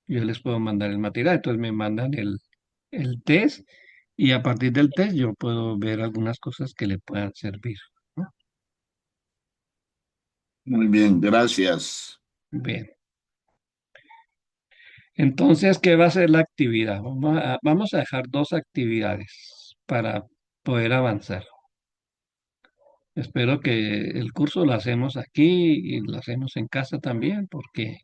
Speaker 1: Yo les puedo mandar el material. Entonces me mandan el test y a partir del test yo puedo ver algunas cosas que le puedan servir, ¿no?
Speaker 8: Muy bien, gracias.
Speaker 1: Bien. Entonces, ¿qué va a ser la actividad? Vamos a dejar dos actividades para poder avanzar. Espero que el curso lo hacemos aquí y lo hacemos en casa también, porque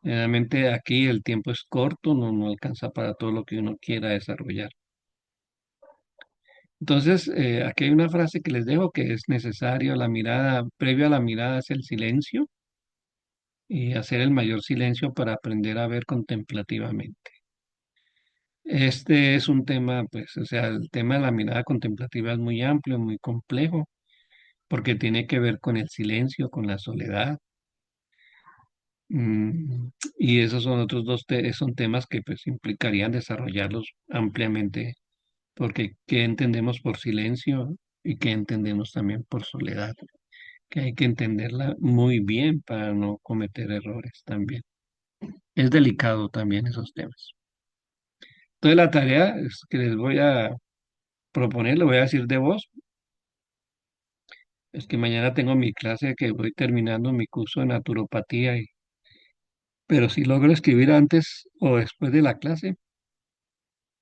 Speaker 1: realmente aquí el tiempo es corto, no alcanza para todo lo que uno quiera desarrollar. Entonces, aquí hay una frase que les dejo que es necesario, la mirada, previo a la mirada es el silencio y hacer el mayor silencio para aprender a ver contemplativamente. Este es un tema, pues, o sea, el tema de la mirada contemplativa es muy amplio, muy complejo, porque tiene que ver con el silencio, con la soledad. Y esos son otros son temas que pues implicarían desarrollarlos ampliamente, porque ¿qué entendemos por silencio y qué entendemos también por soledad? Que hay que entenderla muy bien para no cometer errores también. Es delicado también esos temas. Entonces la tarea es que les voy a proponer, le voy a decir de voz, es que mañana tengo mi clase que voy terminando mi curso de naturopatía, pero si logro escribir antes o después de la clase,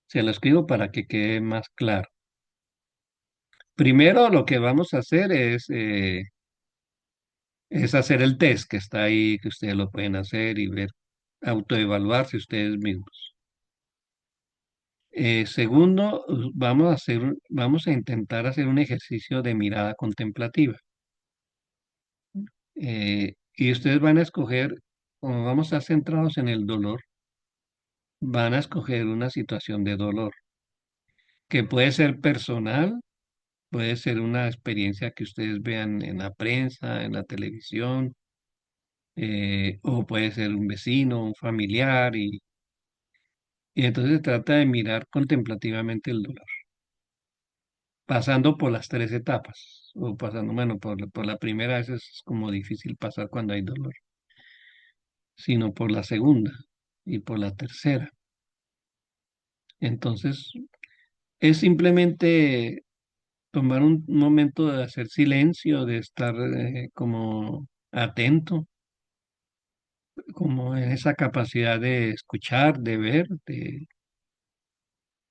Speaker 1: se lo escribo para que quede más claro. Primero lo que vamos a hacer es es hacer el test que está ahí, que ustedes lo pueden hacer y ver, autoevaluarse ustedes mismos. Segundo, vamos a intentar hacer un ejercicio de mirada contemplativa. Y ustedes van a escoger, como vamos a estar centrados en el dolor, van a escoger una situación de dolor, que puede ser personal, puede ser una experiencia que ustedes vean en la prensa, en la televisión, o puede ser un vecino, un familiar, y entonces se trata de mirar contemplativamente el dolor, pasando por las tres etapas, o pasando, bueno, por la primera vez es como difícil pasar cuando hay dolor, sino por la segunda y por la tercera. Entonces, es simplemente tomar un momento de hacer silencio, de estar como atento, como en esa capacidad de escuchar, de ver,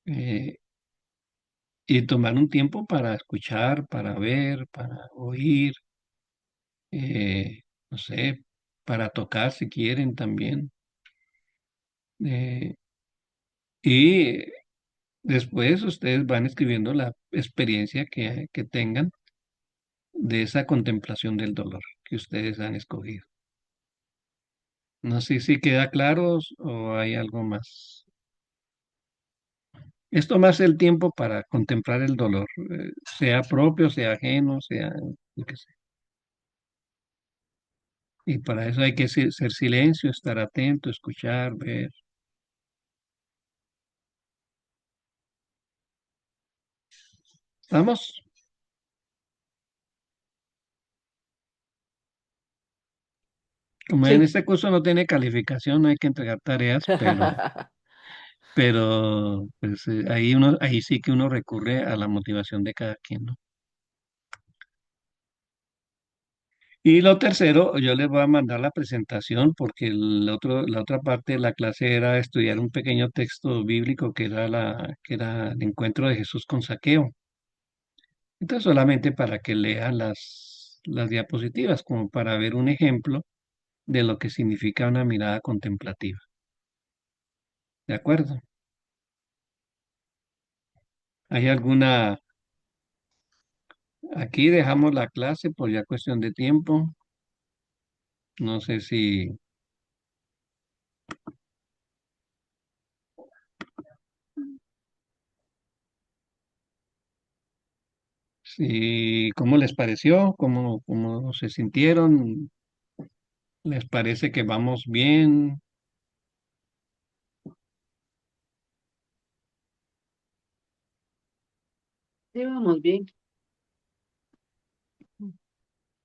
Speaker 1: eh, y tomar un tiempo para escuchar, para ver, para oír, no sé, para tocar si quieren también. eh, y después ustedes van escribiendo la experiencia que tengan de esa contemplación del dolor que ustedes han escogido. No sé si queda claro o hay algo más. Es tomarse el tiempo para contemplar el dolor, sea propio, sea ajeno, sea lo que sea. Y para eso hay que ser silencio, estar atento, escuchar, ver. ¿Estamos? Como en
Speaker 4: Sí.
Speaker 1: este curso no tiene calificación, no hay que entregar tareas, pero pues ahí sí que uno recurre a la motivación de cada quien, ¿no? Y lo tercero, yo les voy a mandar la presentación porque la otra parte de la clase era estudiar un pequeño texto bíblico que era el encuentro de Jesús con Saqueo. Entonces, solamente para que lean las diapositivas, como para ver un ejemplo de lo que significa una mirada contemplativa. ¿De acuerdo? ¿Hay alguna? Aquí dejamos la clase por ya cuestión de tiempo. No sé ¿cómo les pareció? ¿Cómo se sintieron? ¿Les parece que vamos bien?
Speaker 4: Sí, vamos bien.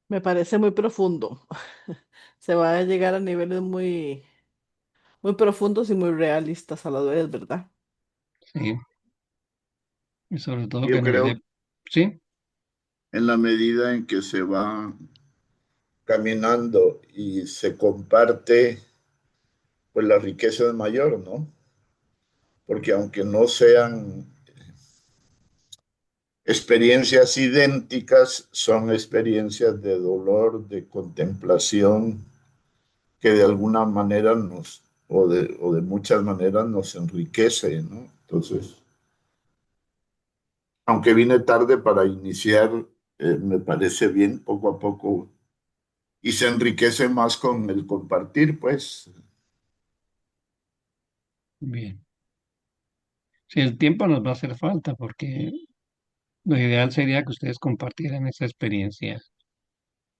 Speaker 3: Me parece muy profundo. Se va a llegar a niveles muy, muy profundos y muy realistas a la vez, ¿verdad?
Speaker 1: Sí, y sobre todo
Speaker 8: Yo
Speaker 1: que nos dé,
Speaker 8: creo
Speaker 1: sí,
Speaker 8: en la medida en que se va caminando y se comparte, pues la riqueza es mayor, ¿no? Porque aunque no sean experiencias idénticas, son experiencias de dolor, de contemplación, que de alguna manera o de muchas maneras nos enriquece, ¿no? Entonces, aunque vine tarde para iniciar, me parece bien poco a poco y se enriquece más con el compartir, pues.
Speaker 1: bien. Si el tiempo nos va a hacer falta, porque lo ideal sería que ustedes compartieran esa experiencia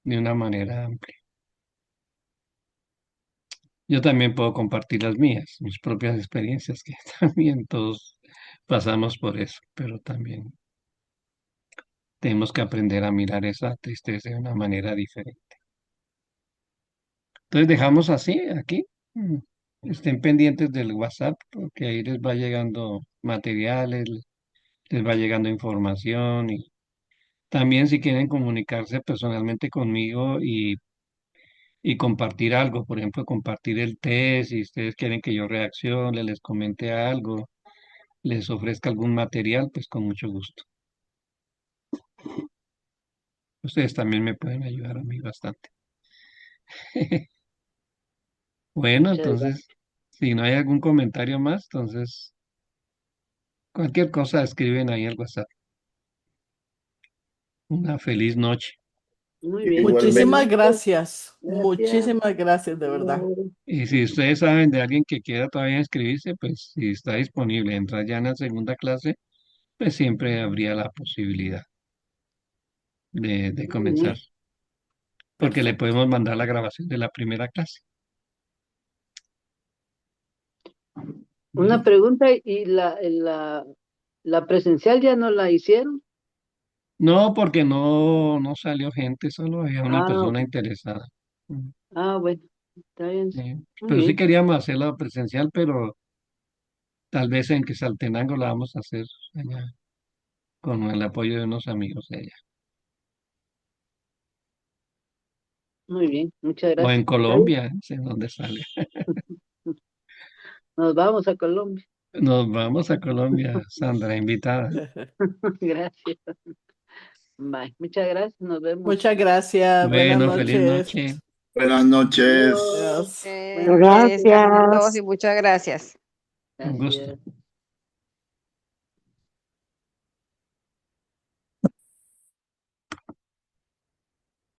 Speaker 1: de una manera amplia. Yo también puedo compartir las mías, mis propias experiencias, que también todos pasamos por eso, pero también tenemos que aprender a mirar esa tristeza de una manera diferente. Entonces dejamos así, aquí. Mm. Estén pendientes del WhatsApp, porque ahí les va llegando materiales, les va llegando información y también si quieren comunicarse personalmente conmigo y compartir algo, por ejemplo, compartir el test, si ustedes quieren que yo reaccione, les comente algo, les ofrezca algún material, pues con mucho gusto. Ustedes también me pueden ayudar a mí bastante. Bueno,
Speaker 4: Muchas gracias.
Speaker 1: entonces, si no hay algún comentario más, entonces cualquier cosa escriben ahí al WhatsApp. Una feliz noche.
Speaker 4: Muy bien.
Speaker 1: Igualmente.
Speaker 3: Muchísimas gracias.
Speaker 4: Gracias.
Speaker 3: Muchísimas gracias, de verdad.
Speaker 1: Y si ustedes saben de alguien que quiera todavía inscribirse, pues si está disponible entrar ya en la segunda clase, pues siempre habría la posibilidad de
Speaker 4: Muy
Speaker 1: comenzar,
Speaker 4: bien.
Speaker 1: porque le
Speaker 3: Perfecto.
Speaker 1: podemos mandar la grabación de la primera clase.
Speaker 4: Una
Speaker 1: Bueno,
Speaker 4: pregunta, ¿y la presencial ya no la hicieron?
Speaker 1: no, porque no salió gente, solo había una
Speaker 4: Ah,
Speaker 1: persona interesada.
Speaker 4: bueno, está bien. Muy
Speaker 1: Pero sí
Speaker 4: bien,
Speaker 1: queríamos hacerla presencial, pero tal vez en Quetzaltenango la vamos a hacer allá, con el apoyo de unos amigos de allá.
Speaker 4: muy bien. Muchas
Speaker 1: O en
Speaker 4: gracias. Está bien.
Speaker 1: Colombia, no sé dónde sale.
Speaker 4: Nos vamos a Colombia.
Speaker 1: Nos vamos a Colombia, Sandra, invitada.
Speaker 4: Gracias. Bye. Muchas gracias. Nos vemos.
Speaker 3: Muchas gracias. Buenas
Speaker 1: Bueno, feliz
Speaker 3: noches.
Speaker 1: noche.
Speaker 8: Buenas noches.
Speaker 4: Adiós.
Speaker 3: Adiós.
Speaker 4: Buenas
Speaker 6: Gracias.
Speaker 4: noches.
Speaker 6: Gracias y muchas gracias.
Speaker 1: Un gusto.
Speaker 4: Gracias.